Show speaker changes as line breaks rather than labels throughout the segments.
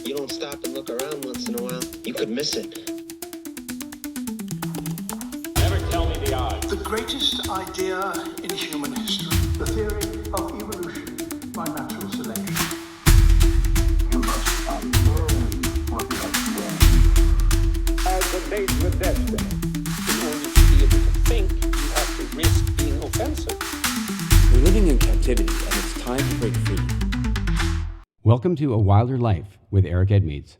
you don't stop and look around once in a while, you could miss it.
Never tell me the odds.
The greatest idea in human history, the theory of evolution by natural selection.
You must unlearn what you have learned.
As a mate with destiny. In order to be able to think, you have to risk being offensive.
We're living in captivity, and it's time to break free.
Welcome to A Wilder Life with Eric Edmeades.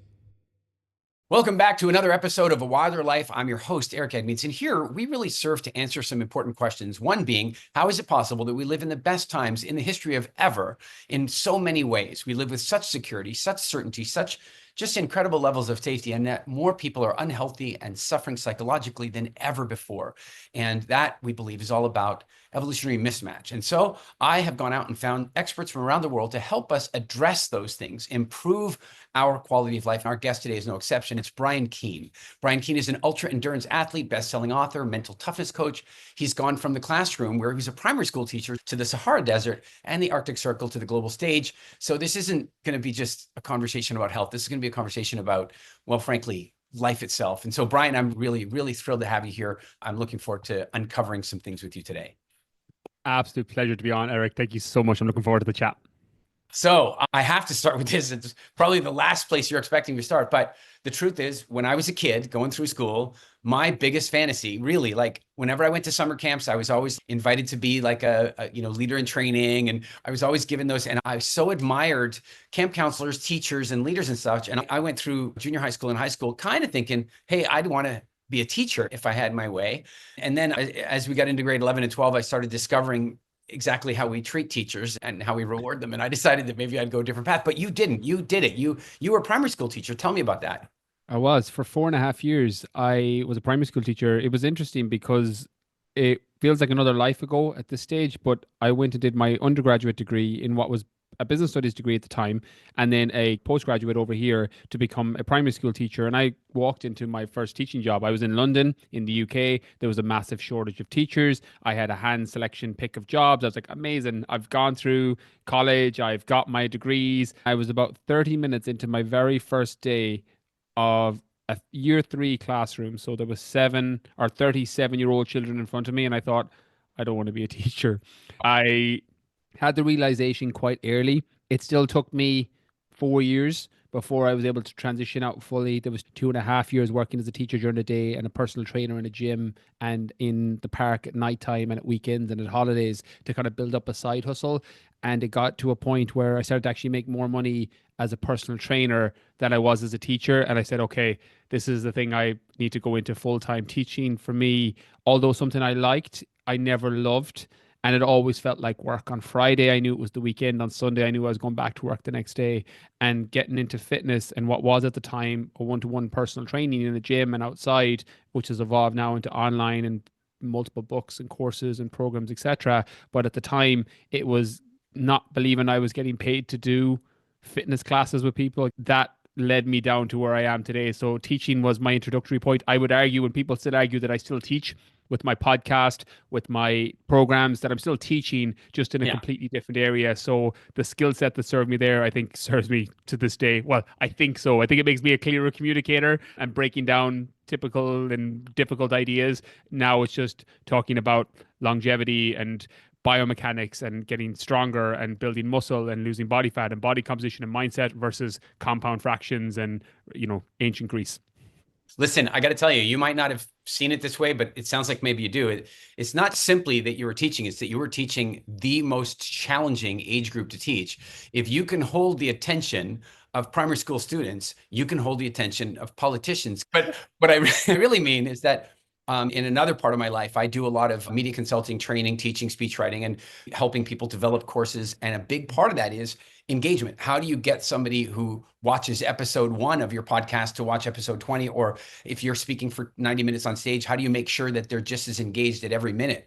Welcome back to another episode of A Wilder Life. I'm your host, Eric Edmeades, and here we really serve to answer some important questions. One being, how is it possible that we live in the best times in the history of ever in so many ways? We live with such security, such certainty, such just incredible levels of safety, and that more people are unhealthy and suffering psychologically than ever before. And that, we believe, is all about evolutionary mismatch. And so I have gone out and found experts from around the world to help us address those things, improve our quality of life. And our guest today is no exception. It's Brian Keane. Brian Keane is an ultra endurance athlete, best-selling author, mental toughness coach. He's gone from the classroom where he was a primary school teacher to the Sahara Desert and the Arctic Circle to the global stage. So this isn't going to be just a conversation about health. This is going to be a conversation about, well, frankly, life itself. And so, Brian, I'm really, really thrilled to have you here. I'm looking forward to uncovering some things with you today.
Absolute pleasure to be on, Eric. Thank you so much. I'm looking forward to the chat.
So I have to start with this. It's probably the last place you're expecting to start. But the truth is, when I was a kid going through school, my biggest fantasy, really, like whenever I went to summer camps, I was always invited to be like a leader in training. And I was always given those. And I so admired camp counselors, teachers, and leaders and such. And I went through junior high school and high school kind of thinking, hey, I'd want to be a teacher if I had my way. And then as we got into grade 11 and 12, I started discovering exactly how we treat teachers and how we reward them. And I decided that maybe I'd go a different path, but you didn't. You did it. You were a primary school teacher. Tell me about that.
I was. For 4.5 years, I was a primary school teacher. It was interesting because it feels like another life ago at this stage, but I went and did my undergraduate degree in what was a business studies degree at the time, and then a postgraduate over here to become a primary school teacher. And I walked into my first teaching job. I was in London, in the UK. There was a massive shortage of teachers. I had a hand selection pick of jobs. I was like, amazing. I've gone through college. I've got my degrees. I was about 30 minutes into my very first day of a year 3 classroom. So there was 37-year-old children in front of me. And I thought, I don't want to be a teacher. I had the realization quite early. It still took me 4 years before I was able to transition out fully. There was 2.5 years working as a teacher during the day and a personal trainer in a gym and in the park at nighttime and at weekends and at holidays to kind of build up a side hustle. And it got to a point where I started to actually make more money as a personal trainer than I was as a teacher. And I said, okay, this is the thing I need to go into full-time teaching. For me, although something I liked, I never loved. And it always felt like work. On Friday, I knew it was the weekend. On Sunday, I knew I was going back to work the next day. And getting into fitness and what was at the time a one-to-one personal training in the gym and outside, which has evolved now into online and multiple books and courses and programs, etc. But at the time, it was not believing I was getting paid to do fitness classes with people. That led me down to where I am today. So teaching was my introductory point. I would argue, and people still argue, that I still teach with my podcast, with my programs, that I'm still teaching just in a completely different area. So the skill set that served me there, I think serves me to this day. Well, I think so. I think it makes me a clearer communicator and breaking down typical and difficult ideas. Now it's just talking about longevity and biomechanics and getting stronger and building muscle and losing body fat and body composition and mindset versus compound fractions and, ancient Greece.
Listen, I got to tell you, you might not have seen it this way, but it sounds like maybe you do. It's not simply that you were teaching, it's that you were teaching the most challenging age group to teach. If you can hold the attention of primary school students, you can hold the attention of politicians. But what I really mean is that in another part of my life, I do a lot of media consulting, training, teaching, speech writing, and helping people develop courses. And a big part of that is engagement. How do you get somebody who watches episode 1 of your podcast to watch episode 20? Or if you're speaking for 90 minutes on stage, how do you make sure that they're just as engaged at every minute?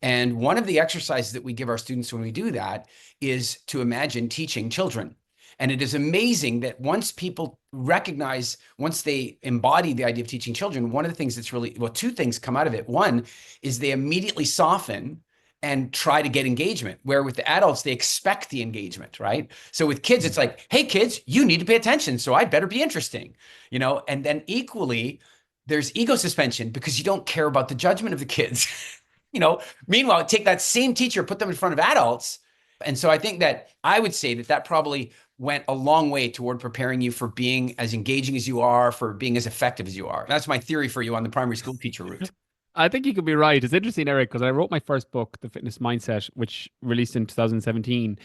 And one of the exercises that we give our students when we do that is to imagine teaching children. And it is amazing that once people recognize, once they embody the idea of teaching children, one of the things that's really, well, 2 things come out of it. One is they immediately soften and try to get engagement, where with the adults, they expect the engagement, right? So with kids, it's like, hey, kids, you need to pay attention. So I better be interesting, and then equally, there's ego suspension because you don't care about the judgment of the kids. Meanwhile, take that same teacher, put them in front of adults. And so I think that I would say that probably went a long way toward preparing you for being as engaging as you are, for being as effective as you are. That's my theory for you on the primary school teacher route.
I think you could be right. It's interesting, Eric, because I wrote my first book, The Fitness Mindset, which released in 2017.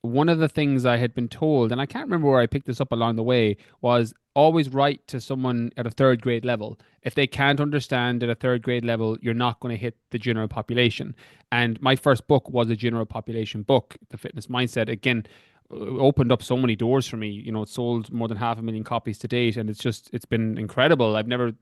One of the things I had been told, and I can't remember where I picked this up along the way, was always write to someone at a third grade level. If they can't understand at a third grade level, you're not going to hit the general population. And my first book was a general population book, The Fitness Mindset. Again, opened up so many doors for me. It sold more than 500,000 copies to date, and it's been incredible. I've never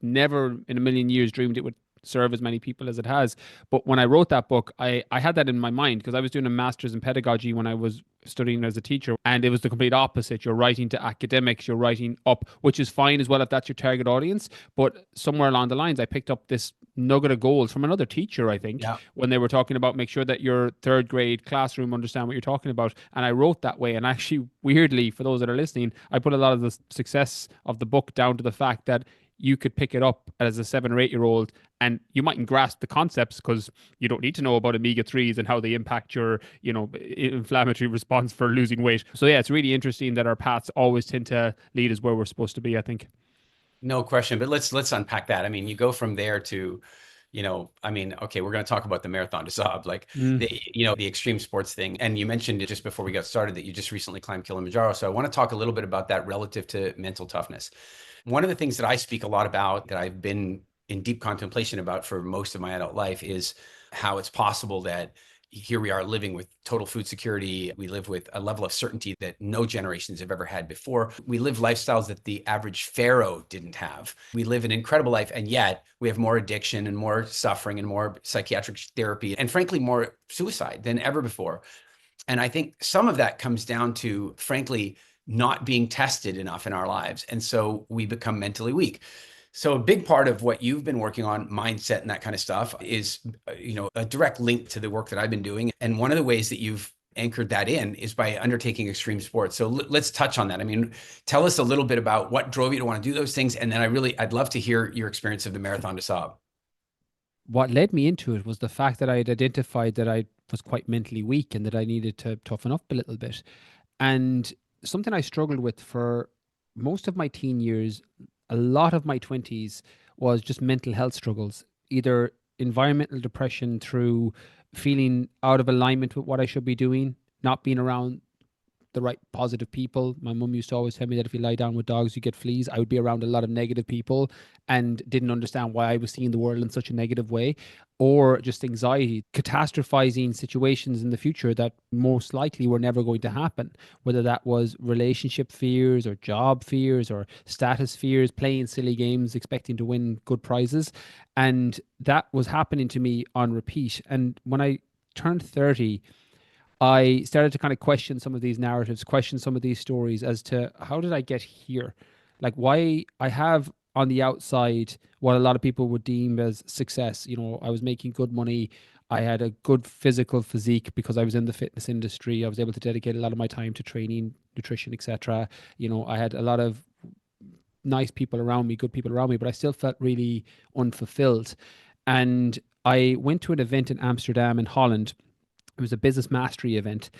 in a million years dreamed it would serve as many people as it has. But when I wrote that book, I had that in my mind because I was doing a master's in pedagogy when I was studying as a teacher, and it was the complete opposite. You're writing to academics, you're writing up, which is fine as well if that's your target audience. But somewhere along the lines, I picked up this nugget of gold from another teacher, I think, when they were talking about make sure that your third grade classroom understand what you're talking about. And I wrote that way. And actually, weirdly, for those that are listening, I put a lot of the success of the book down to the fact that you could pick it up as a 7 or 8-year-old and you mightn't grasp the concepts because you don't need to know about omega-3s and how they impact your, inflammatory response for losing weight. So yeah, it's really interesting that our paths always tend to lead us where we're supposed to be, I think.
No question. But let's unpack that. I mean, you go from there to, okay, we're going to talk about the marathon to Saab, like the extreme sports thing. And you mentioned it just before we got started that you just recently climbed Kilimanjaro. So I want to talk a little bit about that relative to mental toughness. One of the things that I speak a lot about, that I've been in deep contemplation about for most of my adult life, is how it's possible that here we are living with total food security. We live with a level of certainty that no generations have ever had before. We live lifestyles that the average pharaoh didn't have. We live an incredible life, and yet we have more addiction and more suffering and more psychiatric therapy and frankly, more suicide than ever before. And I think some of that comes down to, frankly, not being tested enough in our lives. And so we become mentally weak. So a big part of what you've been working on, mindset and that kind of stuff, is, a direct link to the work that I've been doing. And one of the ways that you've anchored that in is by undertaking extreme sports. So let's touch on that. I mean, tell us a little bit about what drove you to want to do those things. And then I'd love to hear your experience of the Marathon des Sables.
What led me into it was the fact that I had identified that I was quite mentally weak and that I needed to toughen up a little bit. And something I struggled with for most of my teen years, a lot of my 20s, was just mental health struggles, either environmental depression through feeling out of alignment with what I should be doing, not being around the right positive people. My mum used to always tell me that if you lie down with dogs, you get fleas. I would be around a lot of negative people and didn't understand why I was seeing the world in such a negative way, or just anxiety, catastrophizing situations in the future that most likely were never going to happen, whether that was relationship fears or job fears or status fears, playing silly games, expecting to win good prizes. And that was happening to me on repeat. And when I turned 30, I started to kind of question some of these narratives, question some of these stories as to how did I get here? Like, why I have on the outside what a lot of people would deem as success. I was making good money. I had a good physical physique because I was in the fitness industry. I was able to dedicate a lot of my time to training, nutrition, etc. I had a lot of nice people around me, good people around me, but I still felt really unfulfilled. And I went to an event in Amsterdam in Holland. It was a business mastery event.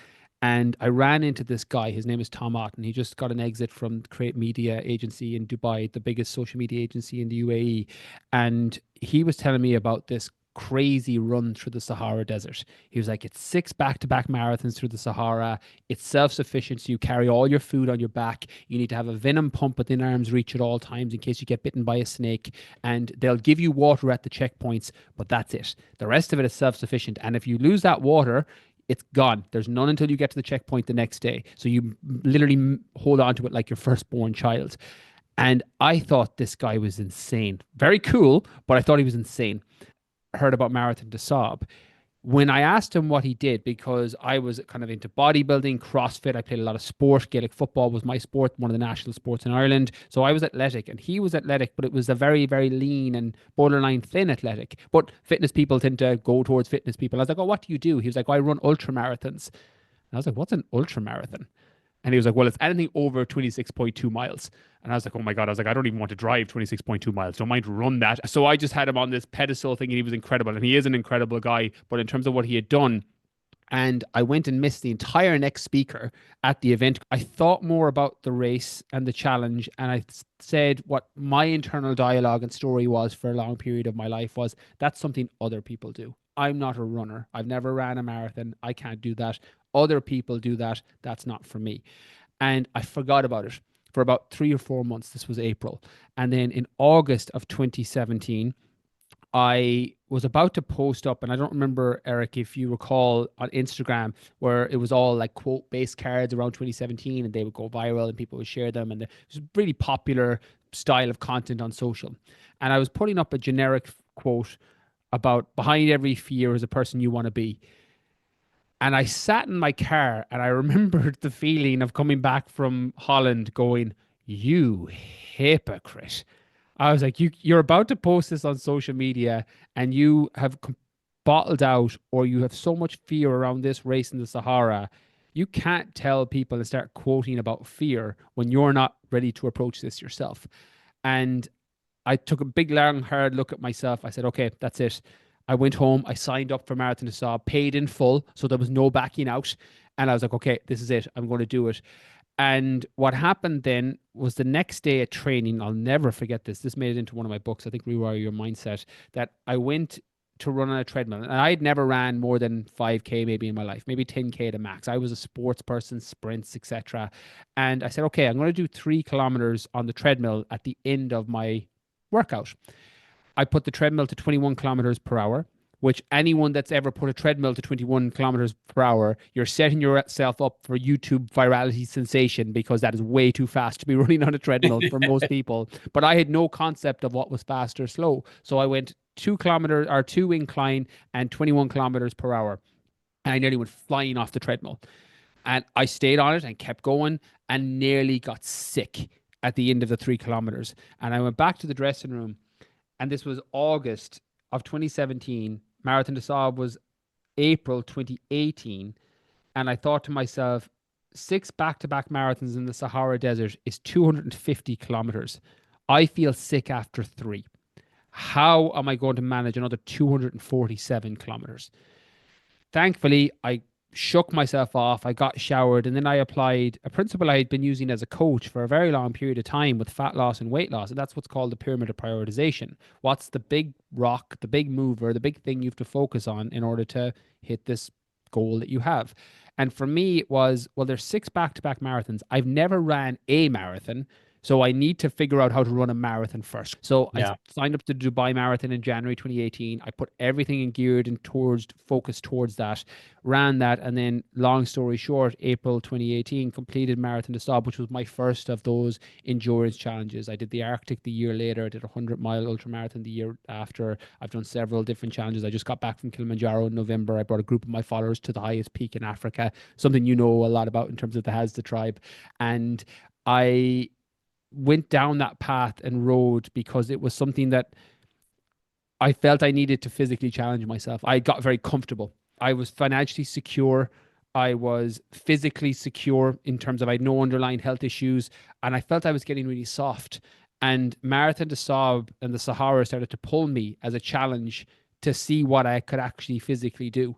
And I ran into this guy. His name is Tom Ott, and he just got an exit from Create Media Agency in Dubai, the biggest social media agency in the UAE. And he was telling me about this crazy run through the Sahara Desert. He was like, it's 6 back-to-back marathons through the Sahara. It's self-sufficient, so you carry all your food on your back. You need to have a venom pump within arm's reach at all times in case you get bitten by a snake. And they'll give you water at the checkpoints, but that's it. The rest of it is self-sufficient. And if you lose that water, it's gone. There's none until you get to the checkpoint the next day. So you literally hold on to it like your firstborn child. And I thought this guy was insane. Very cool, but I thought he was insane. Heard about Marathon des Sables. When I asked him what he did, because I was kind of into bodybuilding, CrossFit, I played a lot of sport. Gaelic football was my sport, one of the national sports in Ireland. So I was athletic and he was athletic, but it was a very, very lean and borderline thin athletic. But fitness people tend to go towards fitness people. I was like, oh, what do you do? He was like, oh, I run ultra marathons. And I was like, what's an ultra marathon? And he was like, well, it's anything over 26.2 miles. And I was like, oh my God. I was like, I don't even want to drive 26.2 miles. Don't mind to run that. So I just had him on this pedestal thinking he was incredible. And he is an incredible guy. But in terms of what he had done, and I went and missed the entire next speaker at the event. I thought more about the race and the challenge. And I said what my internal dialogue and story was for a long period of my life was, that's something other people do. I'm not a runner. I've never ran a marathon. I can't do that. Other people do that. That's not for me. And I forgot about it for about 3 or 4 months. This was April. And then in August of 2017, I was about to post up, and I don't remember, Eric, if you recall on Instagram, where it was all like quote based cards around 2017 and they would go viral and people would share them. And it was a really popular style of content on social. And I was putting up a generic quote about behind every fear is a person you want to be. And I sat in my car and I remembered the feeling of coming back from Holland going, you hypocrite. I was like, you're about to post this on social media and you have bottled out, or you have so much fear around this race in the Sahara. You can't tell people and start quoting about fear when you're not ready to approach this yourself. And I took a big, long, hard look at myself. I said, okay, that's it. I went home. I signed up for Marathon des Sables, paid in full. So there was no backing out. And I was like, okay, this is it. I'm going to do it. And what happened then was the next day at training, I'll never forget this. This made it into one of my books, I think, Rewire Your Mindset, that I went to run on a treadmill. And I had never ran more than 5K maybe in my life, maybe 10K to max. I was a sports person, sprints, etc. And I said, okay, I'm going to do 3 kilometers on the treadmill at the end of my workout. I put the treadmill to 21 kilometers per hour, which anyone that's ever put a treadmill to 21 kilometers per hour, you're setting yourself up for YouTube virality sensation, because that is way too fast to be running on a treadmill for most people. But I had no concept of what was fast or slow. So I went 2 kilometers or 2 incline and 21 kilometers per hour. And I nearly went flying off the treadmill. And I stayed on it and kept going and nearly got sick at the end of the 3 kilometers. And I went back to the dressing room. And this was August of 2017. Marathon des Sables was April 2018. And I thought to myself, 6 back-to-back marathons in the Sahara Desert is 250 kilometers. I feel sick after 3. How am I going to manage another 247 kilometers? Thankfully, I shook myself off. I got showered, and then I applied a principle I had been using as a coach for a very long period of time with fat loss and weight loss. And that's what's called the pyramid of prioritization. What's the big rock, the big mover, the big thing you have to focus on in order to hit this goal that you have? And for me, it was, well, there's 6 back-to-back marathons. I've never ran a marathon. So I need to figure out how to run a marathon first. So I signed up to the Dubai Marathon in January 2018. I put everything in geared and focused towards that, ran that, and then long story short, April 2018, completed Marathon des Sables, which was my first of those endurance challenges. I did the Arctic the year later. I did a 100-mile ultramarathon the year after. I've done several different challenges. I just got back from Kilimanjaro in November. I brought a group of my followers to the highest peak in Africa, something you know a lot about in terms of the Hazda tribe. And I went down that path and rode because it was something that I felt I needed to physically challenge myself. I got very comfortable. I was financially secure. I was physically secure in terms of I had no underlying health issues, and I felt I was getting really soft. And Marathon des Sables and the Sahara started to pull me as a challenge to see what I could actually physically do.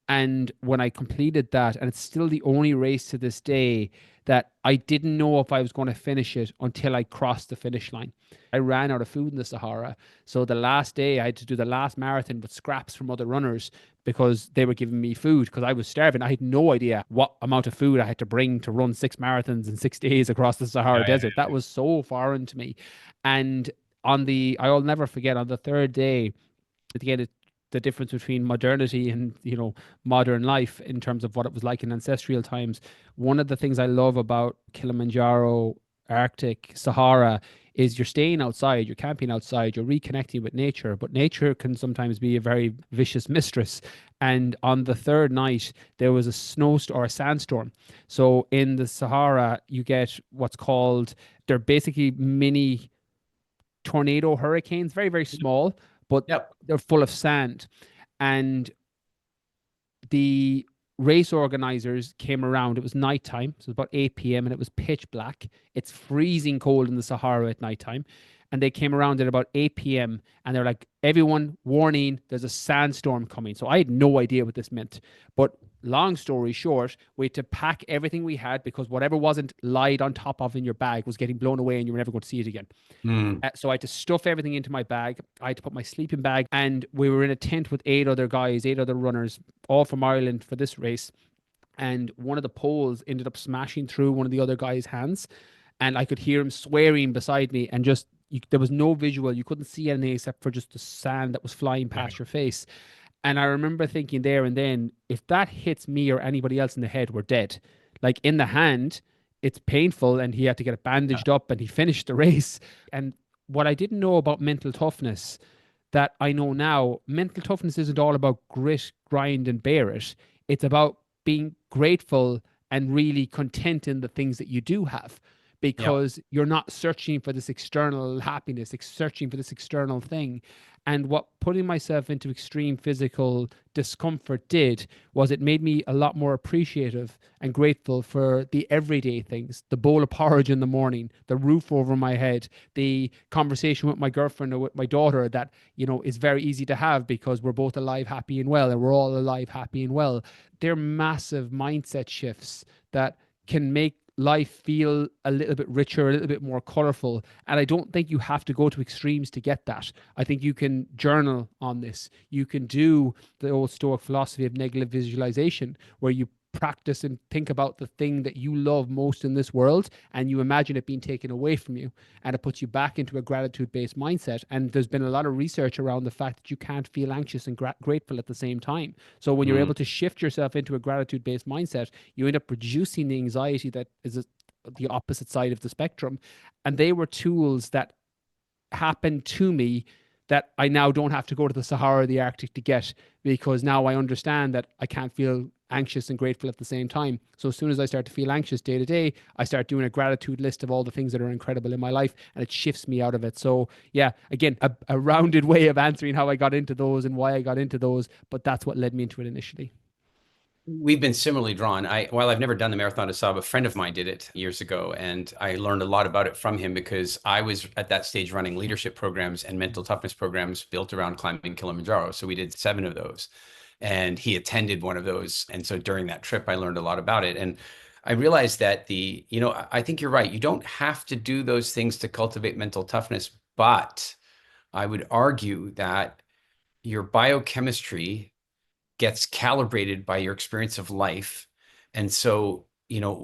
And when I completed that, and it's still the only race to this day that I didn't know if I was going to finish it until I crossed the finish line. I ran out of food in the Sahara. So the last day I had to do the last marathon with scraps from other runners because they were giving me food because I was starving. I had no idea what amount of food I had to bring to run 6 marathons in 6 days across the Sahara Desert. That was so foreign to me. And I'll never forget, on the 3rd day, again, the difference between modernity and, modern life in terms of what it was like in ancestral times. One of the things I love about Kilimanjaro, Arctic, Sahara is you're staying outside, you're camping outside, you're reconnecting with nature, but nature can sometimes be a very vicious mistress. And on the third night, there was a snowstorm or a sandstorm. So in the Sahara, you get what's called, they're basically mini tornado hurricanes, very, very small, but
Yep.
they're full of sand. And the race organizers came around. It was nighttime, so it was about 8 p.m. and it was pitch black. It's freezing cold in the Sahara at nighttime. And they came around at about 8 p.m. and they're like, everyone, warning, there's a sandstorm coming. So I had no idea what this meant. But long story short, we had to pack everything we had because whatever wasn't lied on top of in your bag was getting blown away and you were never going to see it again. So I had to stuff everything into my bag. I had to put my sleeping bag, and we were in a tent with 8 other guys, 8 other runners, all from Ireland for this race. And one of the poles ended up smashing through one of the other guys' hands, and I could hear him swearing beside me, and just there was no visual. You couldn't see anything except for just the sand that was flying past your face. And I remember thinking there and then, if that hits me or anybody else in the head, we're dead. Like in the hand, it's painful, and he had to get it bandaged up, and he finished the race. And what I didn't know about mental toughness that I know now, mental toughness isn't all about grit, grind, and bear it. It's about being grateful and really content in the things that you do have, because you're not searching for this external happiness, searching for this external thing. And what putting myself into extreme physical discomfort did was it made me a lot more appreciative and grateful for the everyday things, the bowl of porridge in the morning, the roof over my head, the conversation with my girlfriend or with my daughter that, you know, is very easy to have because we're both alive, happy and well, and we're all alive, happy and well. They're massive mindset shifts that can make life feel a little bit richer, a little bit more colorful. And I don't think you have to go to extremes to get that. I think you can journal on this. You can do the old Stoic philosophy of negative visualization, where you practice and think about the thing that you love most in this world, and you imagine it being taken away from you, and it puts you back into a gratitude-based mindset. And there's been a lot of research around the fact that you can't feel anxious and grateful at the same time. So when you're able to shift yourself into a gratitude-based mindset, you end up reducing the anxiety that is the opposite side of the spectrum. And they were tools that happened to me that I now don't have to go to the Sahara or the Arctic to get, because now I understand that I can't feel anxious and grateful at the same time. So as soon as I start to feel anxious day to day, I start doing a gratitude list of all the things that are incredible in my life, and it shifts me out of it. So yeah, again, a rounded way of answering how I got into those and why I got into those, but that's what led me into it initially.
We've been similarly drawn. While I've never done the Marathon des Sables, a friend of mine did it years ago, and I learned a lot about it from him because I was at that stage running leadership programs and mental toughness programs built around climbing Kilimanjaro. So we did 7 of those, and he attended one of those. And so during that trip, I learned a lot about it. And I realized that I think you're right. You don't have to do those things to cultivate mental toughness, but I would argue that your biochemistry gets calibrated by your experience of life. And so,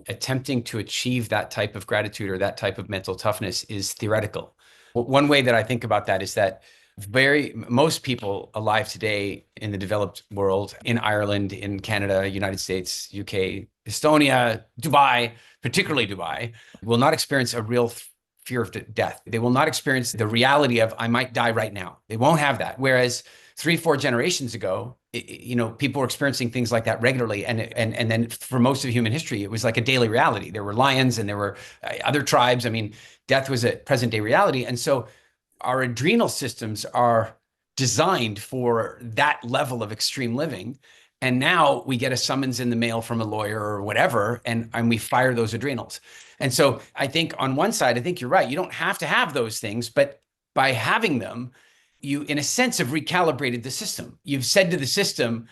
attempting to achieve that type of gratitude or that type of mental toughness is theoretical. One way that I think about that is that most people alive today in the developed world, in Ireland, in Canada, United States, UK, Estonia, Dubai, particularly Dubai, will not experience a real fear of death. They will not experience the reality of, I might die right now. They won't have that. Whereas 3-4 generations ago, people were experiencing things like that regularly. And then for most of human history, it was like a daily reality. There were lions and there were other tribes. I mean, death was a present day reality. And so our adrenal systems are designed for that level of extreme living. And now we get a summons in the mail from a lawyer or whatever, and we fire those adrenals. And so I think on one side, I think you're right. You don't have to have those things, but by having them, you, in a sense, have recalibrated the system. You've said to the system,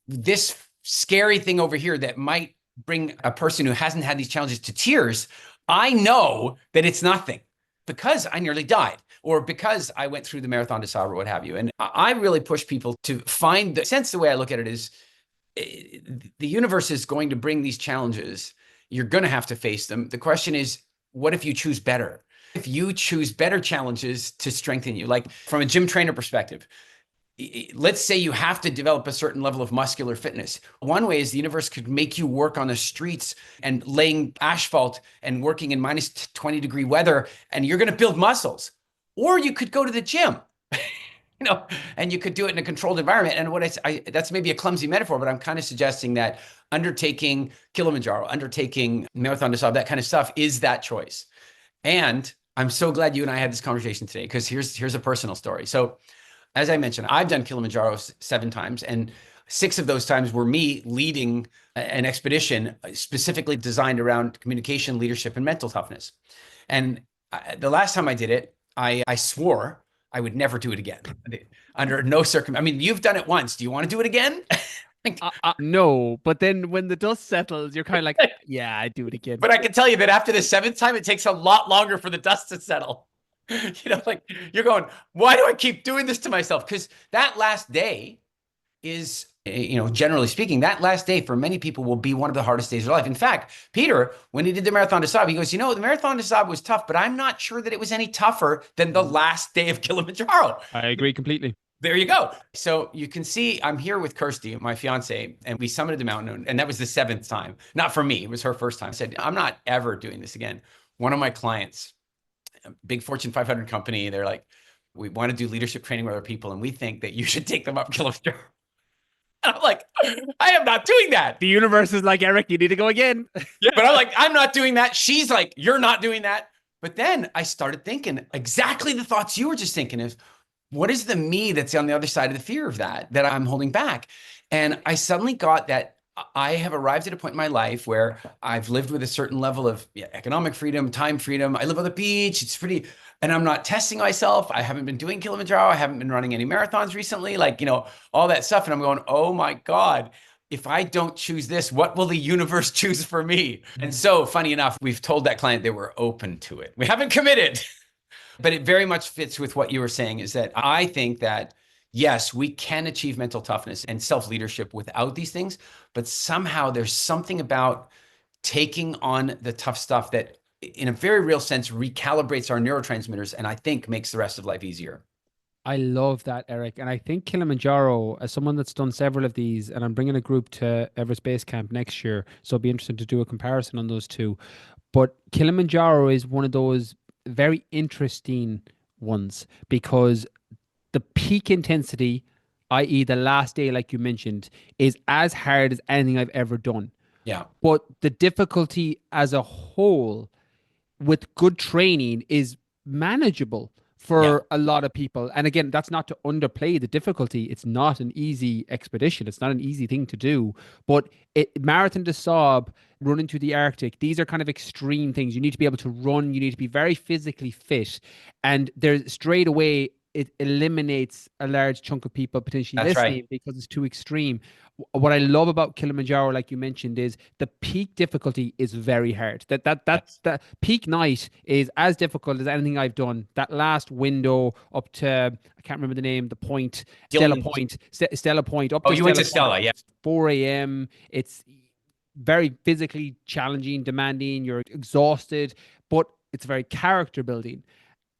this scary thing over here that might bring a person who hasn't had these challenges to tears, I know that it's nothing because I nearly died or because I went through the Marathon des Sables or what have you. And I really push people to find the sense. The way I look at it is the universe is going to bring these challenges. You're going to have to face them. The question is, what if you choose better? If you choose better challenges to strengthen you, like from a gym trainer perspective, let's say you have to develop a certain level of muscular fitness. One way is the universe could make you work on the streets and laying asphalt and working in minus 20-degree weather, and you're going to build muscles. Or you could go to the gym, and you could do it in a controlled environment. And that's maybe a clumsy metaphor, but I'm kind of suggesting that undertaking Kilimanjaro, undertaking Marathon des Sables, that kind of stuff is that choice. And I'm so glad you and I had this conversation today, because here's a personal story. So as I mentioned, I've done Kilimanjaro 7 times, and 6 of those times were me leading an expedition specifically designed around communication, leadership, and mental toughness. And the last time I did it, I swore I would never do it again. Under no circumstance. I mean, you've done it once. Do you want to do it again?
No, but then when the dust settles, you're kind of like, yeah, I'd do it again.
But I can tell you that after the 7th time, it takes a lot longer for the dust to settle. Like you're going, why do I keep doing this to myself? Because that last day is, generally speaking, that last day for many people will be one of the hardest days of their life. In fact, Peter, when he did the Marathon des Sables, he goes, the Marathon des Sables was tough, but I'm not sure that it was any tougher than the last day of Kilimanjaro.
I agree completely.
There you go. So you can see I'm here with Kirsty, my fiance, and we summited the mountain, and that was the 7th time. Not for me. It was her first time. I said, I'm not ever doing this again. One of my clients, a big Fortune 500 company, they're like, we want to do leadership training with our people, and we think that you should take them up Kilimanjaro. And I'm like, I am not doing that.
The universe is like, Eric, you need to go again.
Yeah, but I'm like, I'm not doing that. She's like, you're not doing that. But then I started thinking exactly the thoughts you were just thinking is, what is the me that's on the other side of the fear of that I'm holding back? And I suddenly got that I have arrived at a point in my life where I've lived with a certain level of economic freedom, time freedom. I live on the beach. It's pretty, and I'm not testing myself. I haven't been doing Kilimanjaro. I haven't been running any marathons recently, all that stuff. And I'm going, oh my God, if I don't choose this, what will the universe choose for me? And so funny enough, we've told that client they were open to it. We haven't committed. But it very much fits with what you were saying, is that I think that, yes, we can achieve mental toughness and self-leadership without these things, but somehow there's something about taking on the tough stuff that, in a very real sense, recalibrates our neurotransmitters and I think makes the rest of life easier.
I love that, Eric. And I think Kilimanjaro, as someone that's done several of these, and I'm bringing a group to Everest Base Camp next year, so it'll be interesting to do a comparison on those two. But Kilimanjaro is one of those very interesting ones, because the peak intensity, i.e. the last day, like you mentioned, is as hard as anything I've ever done.
Yeah.
But the difficulty as a whole with good training is manageable for a lot of people. And again, that's not to underplay the difficulty. It's not an easy expedition. It's not an easy thing to do. But Marathon des Sables, running through the Arctic, these are kind of extreme things. You need to be able to run. You need to be very physically fit. And there's straight away, it eliminates a large chunk of people potentially listening because it's too extreme. What I love about Kilimanjaro, like you mentioned, is the peak difficulty is very hard. That peak night is as difficult as anything I've done. That last window up to, I can't remember the name, the point, Stella Point, Stella Point. Up to
you went to Stella, yeah.
4 a.m. It's very physically challenging, demanding. You're exhausted, but it's very character building.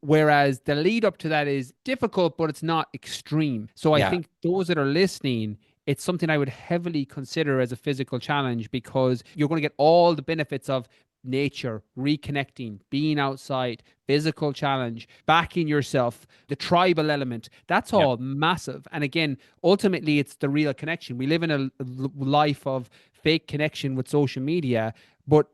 Whereas the lead up to that is difficult, but it's not extreme. So I think those that are listening, it's something I would heavily consider as a physical challenge, because you're going to get all the benefits of nature, reconnecting, being outside, physical challenge, backing yourself, the tribal element. That's all massive. And again, ultimately, it's the real connection. We live in a life of fake connection with social media, but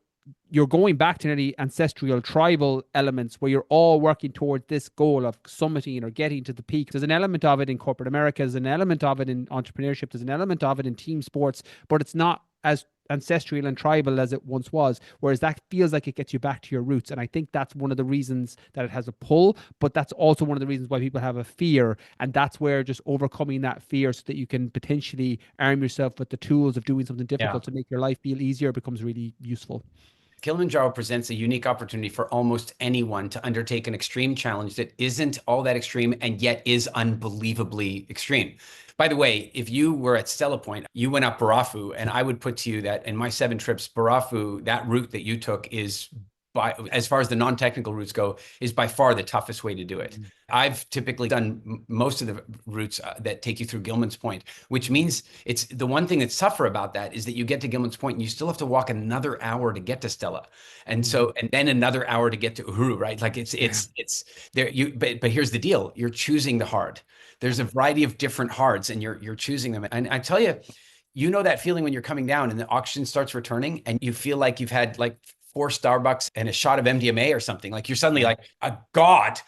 you're going back to the ancestral tribal elements where you're all working towards this goal of summiting or getting to the peak. There's an element of it in corporate America, there's an element of it in entrepreneurship, there's an element of it in team sports, but it's not as ancestral and tribal as it once was, whereas that feels like it gets you back to your roots. And I think that's one of the reasons that it has a pull, but that's also one of the reasons why people have a fear. And that's where just overcoming that fear so that you can potentially arm yourself with the tools of doing something difficult to make your life feel easier becomes really useful.
Kilimanjaro presents a unique opportunity for almost anyone to undertake an extreme challenge that isn't all that extreme and yet is unbelievably extreme. By the way, if you were at Stella Point, you went up Barafu, and I would put to you that in my 7 trips, Barafu, that route that you took is as far as the non-technical routes go, is by far the toughest way to do it. I've typically done most of the routes that take you through Gilman's Point, which means it's the one thing that's tougher about that is that you get to Gilman's Point and you still have to walk another hour to get to Stella. And so, and then another hour to get to Uhuru, right? Like it's there, but here's the deal. You're choosing the hard. There's a variety of different hards and you're choosing them. And I tell you, you know that feeling when you're coming down and the oxygen starts returning and you feel like you've had like 4 Starbucks and a shot of MDMA or something. Like you're suddenly like a god.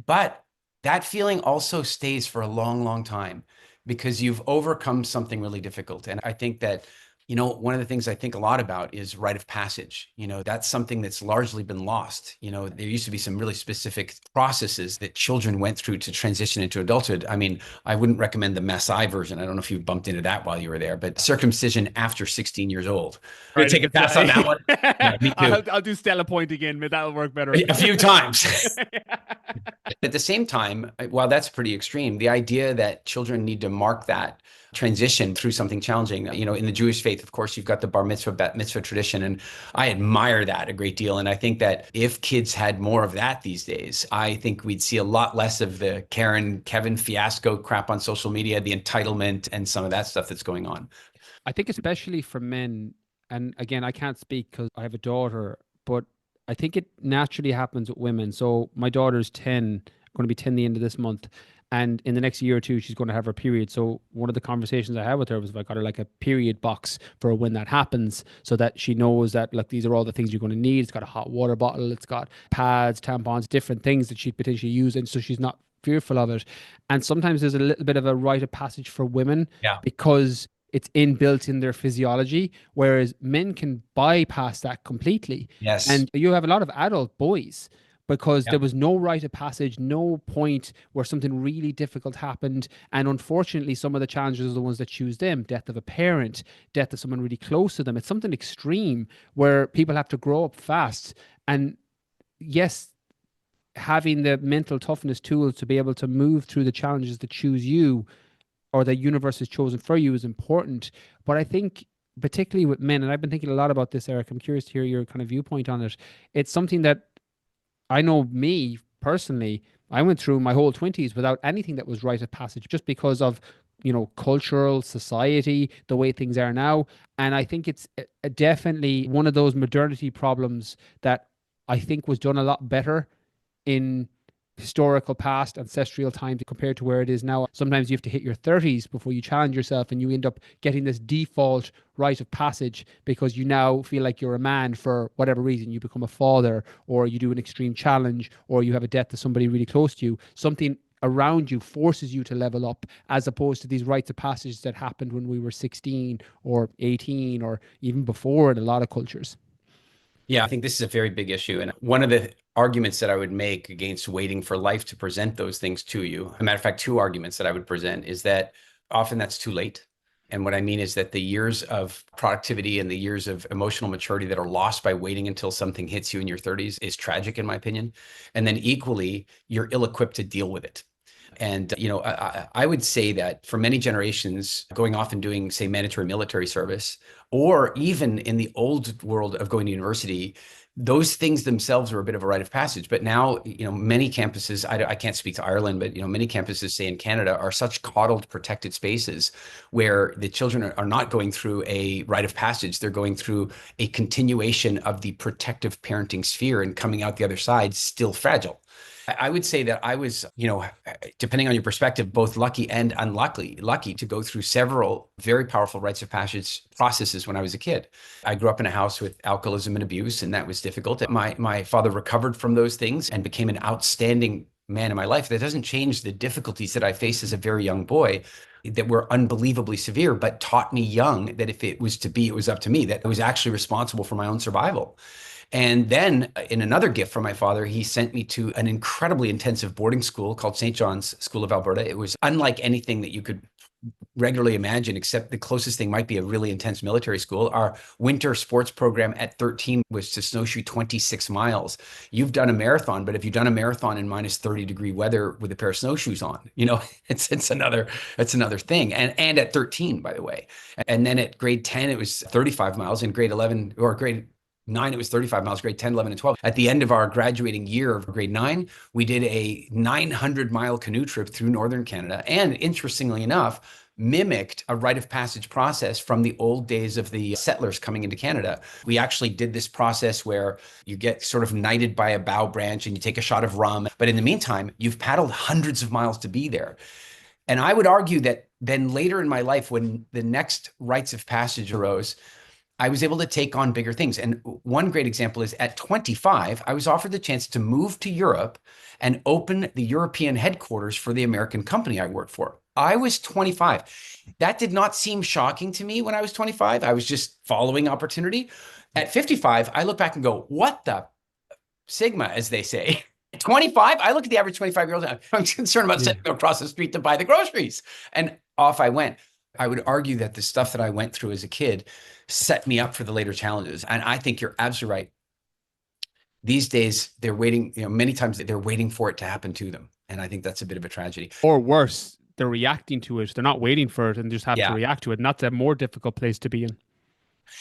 But that feeling also stays for a long, long time because you've overcome something really difficult. And I think that, one of the things I think a lot about is rite of passage. That's something that's largely been lost. There used to be some really specific processes that children went through to transition into adulthood. I mean, I wouldn't recommend the Maasai version. I don't know if you bumped into that while you were there, but circumcision after 16 years old. I'm gonna take a pass on that one. Yeah, me too.
I'll do Stella Point again, but that'll work better.
A few times. At the same time, while that's pretty extreme, the idea that children need to mark that transition through something challenging, in the Jewish faith, of course, you've got the bar mitzvah, bat mitzvah tradition, and I admire that a great deal. And I think that if kids had more of that these days, I think we'd see a lot less of the Kevin fiasco crap on social media, the entitlement and some of that stuff that's going on.
I think especially for men, and again, I can't speak because I have a daughter, but I think it naturally happens with women. So my daughter's 10, going to be 10 the end of this month. And in the next year or two, she's going to have her period. So one of the conversations I had with her was if I got her like a period box for when that happens so that she knows that like these are all the things you're going to need. It's got a hot water bottle. It's got pads, tampons, different things that she'd potentially use. And so she's not fearful of it. And sometimes there's a little bit of a rite of passage for women because it's inbuilt in their physiology, whereas men can bypass that completely.
Yes.
And you have a lot of adult boys because there was no rite of passage, no point where something really difficult happened. And unfortunately, some of the challenges are the ones that choose them. Death of a parent, death of someone really close to them. It's something extreme where people have to grow up fast. And yes, having the mental toughness tools to be able to move through the challenges that choose you or the universe has chosen for you is important. But I think particularly with men, and I've been thinking a lot about this, Eric, I'm curious to hear your kind of viewpoint on it. It's something that I know me personally, I went through my whole 20s without anything that was rite of passage just because of, cultural, society, the way things are now. And I think it's definitely one of those modernity problems that I think was done a lot better in historical past ancestral times compared to where it is now. Sometimes you have to hit your 30s before you challenge yourself and you end up getting this default rite of passage because you now feel like you're a man for whatever reason. You become a father or you do an extreme challenge or you have a death to somebody really close to you. Something around you forces you to level up as opposed to these rites of passage that happened when we were 16 or 18 or even before in a lot of cultures.
Yeah, I think this is a very big issue. And one of the arguments that I would make against waiting for life to present those things to you, a matter of fact, 2 arguments that I would present is that often that's too late. And what I mean is that the years of productivity and the years of emotional maturity that are lost by waiting until something hits you in your 30s is tragic, in my opinion. And then equally, you're ill-equipped to deal with it. And, I would say that for many generations, going off and doing, say, mandatory military service, or even in the old world of going to university, those things themselves are a bit of a rite of passage. But now, many campuses, I can't speak to Ireland, but, many campuses, say in Canada, are such coddled, protected spaces where the children are not going through a rite of passage. They're going through a continuation of the protective parenting sphere and coming out the other side still fragile. I would say that I was, depending on your perspective, both lucky and unlucky to go through several very powerful rites of passage processes when I was a kid. I grew up in a house with alcoholism and abuse, and that was difficult. My father recovered from those things and became an outstanding man in my life. That doesn't change the difficulties that I faced as a very young boy that were unbelievably severe, but taught me young that if it was to be, it was up to me, that I was actually responsible for my own survival. And then in another gift from my father, he sent me to an incredibly intensive boarding school called St. John's School of Alberta. It was unlike anything that you could regularly imagine, except the closest thing might be a really intense military school. Our winter sports program at 13 was to snowshoe 26 miles. You've done a marathon, but if you've done a marathon in minus 30-degree weather with a pair of snowshoes on, it's another thing. And at 13, by the way. And then at grade 10, it was 35 miles. In grade 11 or grade 9, it was 35 miles, grade 10, 11, and 12. At the end of our graduating year of grade 9, we did a 900-mile canoe trip through northern Canada. And interestingly enough, mimicked a rite of passage process from the old days of the settlers coming into Canada. We actually did this process where you get sort of knighted by a bough branch and you take a shot of rum. But in the meantime, you've paddled hundreds of miles to be there. And I would argue that then later in my life, when the next rites of passage arose, I was able to take on bigger things. And one great example is at 25, I was offered the chance to move to Europe and open the European headquarters for the American company I worked for. I was 25. That did not seem shocking to me when I was 25. I was just following opportunity. At 55, I look back and go, what the Sigma, as they say. 25, I look at the average 25-year-old, I'm concerned about sending them across the street to buy the groceries. And off I went. I would argue that the stuff that I went through as a kid set me up for the later challenges. And I think you're absolutely right. These days, they're waiting, many times they're waiting for it to happen to them. And I think that's a bit of a tragedy.
Or worse, they're reacting to it. They're not waiting for it and just have to react to it. And that's a more difficult place to be in.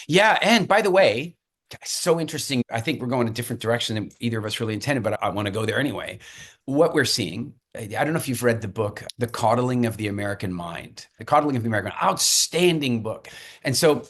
Yeah. And by the way, so interesting. I think we're going a different direction than either of us really intended, but I want to go there anyway. What we're seeing, I don't know if you've read the book, The Coddling of the American Mind. The Coddling of the American Mind, outstanding book. And so,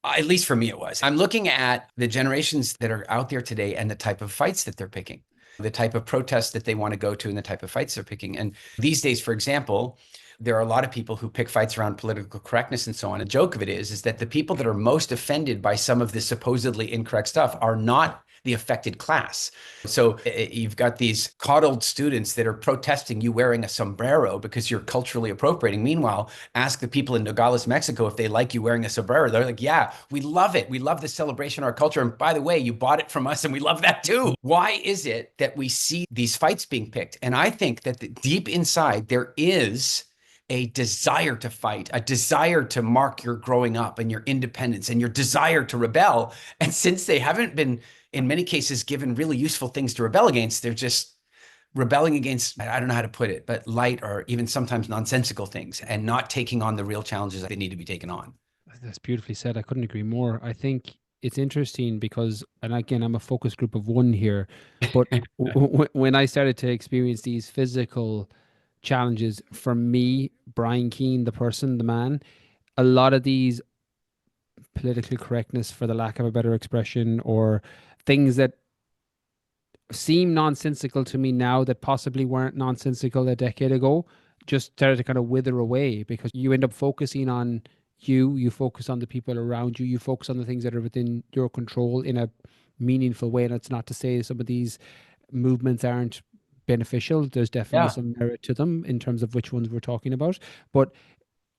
at least for me, it was. I'm looking at the generations that are out there today and the type of fights that they're picking, the type of protests that they want to go to and the type of fights they're picking. And these days, for example, there are a lot of people who pick fights around political correctness and so on. A joke of it is that the people that are most offended by some of this supposedly incorrect stuff are not the affected class. So you've got these coddled students that are protesting you wearing a sombrero because you're culturally appropriating. Meanwhile, ask the people in Nogales, Mexico, if they like you wearing a sombrero. They're like, yeah, we love it. We love the celebration of our culture. And by the way, you bought it from us and we love that too. Why is it that we see these fights being picked? And I think that deep inside there is a desire to fight, a desire to mark your growing up and your independence and your desire to rebel. And since they haven't been, in many cases, given really useful things to rebel against, they're just rebelling against, I don't know how to put it, but light or even sometimes nonsensical things and not taking on the real challenges that they need to be taken on.
That's beautifully said. I couldn't agree more. I think it's interesting because, and again, I'm a focus group of one here, but when I started to experience these physical challenges, for me, Brian Keane, the person, the man, a lot of these political correctness, for the lack of a better expression, or things that seem nonsensical to me now that possibly weren't nonsensical a decade ago, just started to kind of wither away because you end up focusing on you focus on the people around you, you focus on the things that are within your control in a meaningful way. And it's not to say some of these movements aren't beneficial. There's definitely some merit to them in terms of which ones we're talking about. But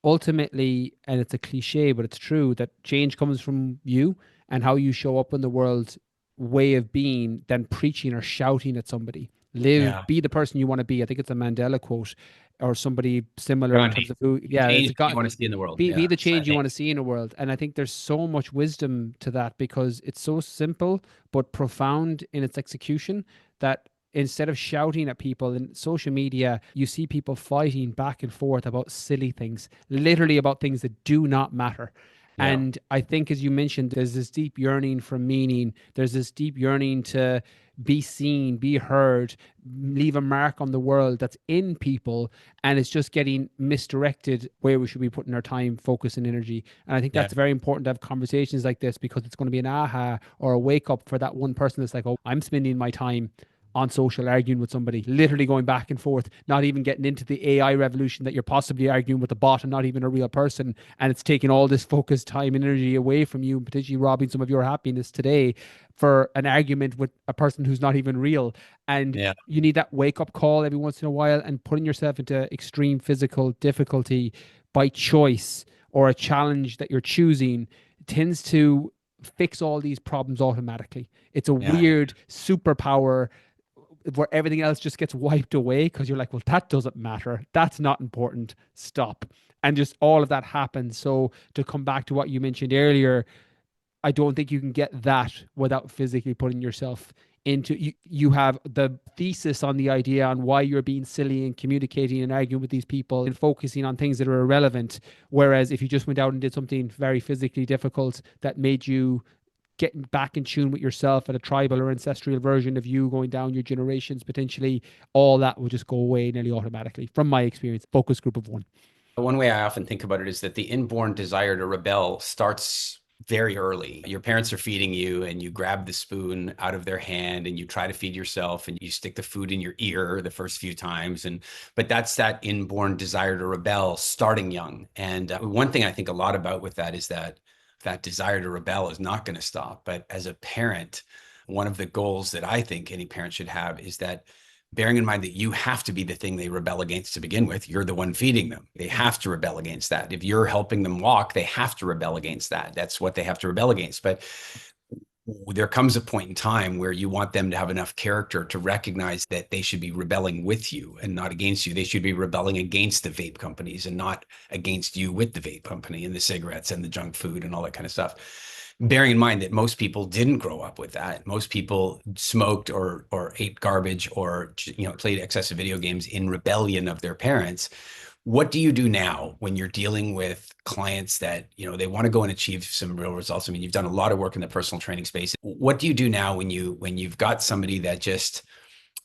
ultimately, and it's a cliche, but it's true, that change comes from you and how you show up in the world way of being than preaching or shouting at somebody. Be the person you want to be. I think it's a Mandela quote or somebody similar in terms of who,
you want to see in the world.
Be the change you want to see in the world. And I think there's so much wisdom to that because it's so simple but profound in its execution that instead of shouting at people in social media, you see people fighting back and forth about silly things, literally about things that do not matter. Yeah. And I think, as you mentioned, there's this deep yearning for meaning. There's this deep yearning to be seen, be heard, leave a mark on the world that's in people. And it's just getting misdirected where we should be putting our time, focus, and energy. And I think that's very important to have conversations like this because it's going to be an aha or a wake up for that one person that's like, oh, I'm spending my time on social arguing with somebody, literally going back and forth, not even getting into the AI revolution that you're possibly arguing with a bot and not even a real person. And it's taking all this focus, time, and energy away from you and potentially robbing some of your happiness today for an argument with a person who's not even real. And you need that wake up call every once in a while, and putting yourself into extreme physical difficulty by choice or a challenge that you're choosing tends to fix all these problems automatically. It's a weird superpower where everything else just gets wiped away because you're like, well, that doesn't matter. That's not important. Stop. And just all of that happens. So to come back to what you mentioned earlier, I don't think you can get that without physically putting yourself into, you have the thesis on the idea on why you're being silly and communicating and arguing with these people and focusing on things that are irrelevant. Whereas if you just went out and did something very physically difficult that made you getting back in tune with yourself and a tribal or ancestral version of you going down your generations potentially, all that will just go away nearly automatically from my experience. Focus group of one.
One way I often think about it is that the inborn desire to rebel starts very early. Your parents are feeding you and you grab the spoon out of their hand and you try to feed yourself and you stick the food in your ear the first few times. But that's that inborn desire to rebel starting young. And one thing I think a lot about with that is that desire to rebel is not going to stop. But as a parent, one of the goals that I think any parent should have is that, bearing in mind that you have to be the thing they rebel against to begin with. You're the one feeding them. They have to rebel against that. If you're helping them walk, they have to rebel against that. That's what they have to rebel against. But there comes a point in time where you want them to have enough character to recognize that they should be rebelling with you and not against you. They should be rebelling against the vape companies and not against you with the vape company and the cigarettes and the junk food and all that kind of stuff. Bearing in mind that most people didn't grow up with that. Most people smoked or ate garbage or played excessive video games in rebellion of their parents. What do you do now when you're dealing with clients that, they want to go and achieve some real results? I mean, you've done a lot of work in the personal training space. What do you do now when you've got somebody that just,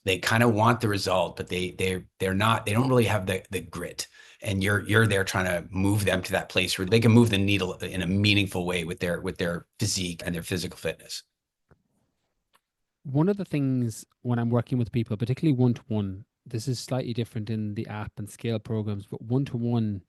they kind of want the result, but they don't really have the grit? And you're there trying to move them to that place where they can move the needle in a meaningful way with their physique and their physical fitness.
One of the things when I'm working with people, particularly one-to-one, this is slightly different in the app and scale programs, but one-to-one,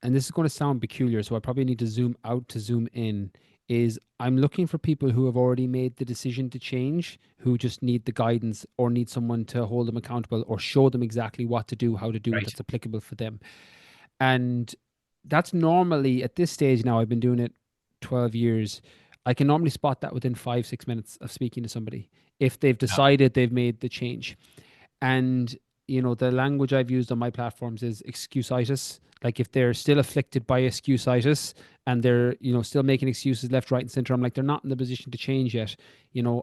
and this is going to sound peculiar, so I probably need to zoom out to zoom in, is I'm looking for people who have already made the decision to change, who just need the guidance or need someone to hold them accountable or show them exactly what to do, how to do it that's applicable for them. And that's normally, at this stage now, I've been doing it 12 years, I can normally spot that within 5-6 minutes of speaking to somebody, if they've decided they've made the change. And, the language I've used on my platforms is excusitis. Like if they're still afflicted by excusitis and they're, still making excuses left, right, and center, I'm like, they're not in the position to change yet.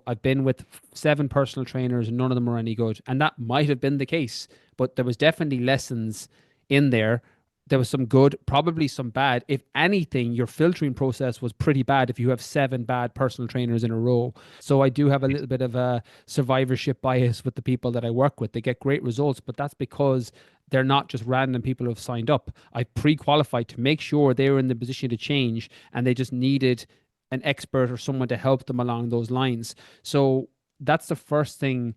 I've been with 7 personal trainers and none of them are any good. And that might have been the case, but there was definitely lessons in there. There was some good, probably some bad. If anything, your filtering process was pretty bad if you have 7 bad personal trainers in a row. So I do have a little bit of a survivorship bias with the people that I work with. They get great results, but that's because they're not just random people who have signed up. I pre-qualified to make sure they were in the position to change and they just needed an expert or someone to help them along those lines. So that's the first thing.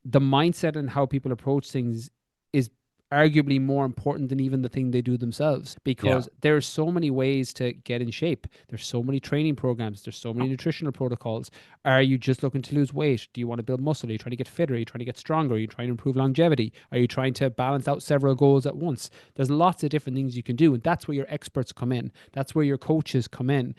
The mindset and how people approach things is arguably more important than even the thing they do themselves, because there's so many ways to get in shape. There's so many training programs. There's so many nutritional protocols. Are you just looking to lose weight? Do you want to build muscle? Are you trying to get fitter? Are you trying to get stronger? Are you trying to improve longevity? Are you trying to balance out several goals at once? There's lots of different things you can do. And that's where your experts come in. That's where your coaches come in.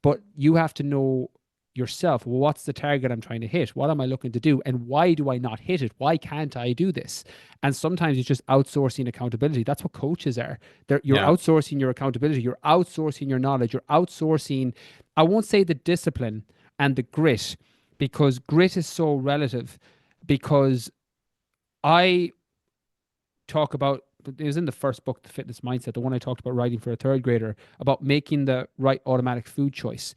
But you have to know yourself, well, what's the target I'm trying to hit? What am I looking to do? And why do I not hit it? Why can't I do this? And sometimes it's just outsourcing accountability. That's what coaches are. You're outsourcing your accountability. You're outsourcing your knowledge. You're outsourcing, I won't say the discipline and the grit, because grit is so relative. Because I talk about, it was in the first book, The Fitness Mindset, the one I talked about writing for a 3rd grader, about making the right automatic food choice.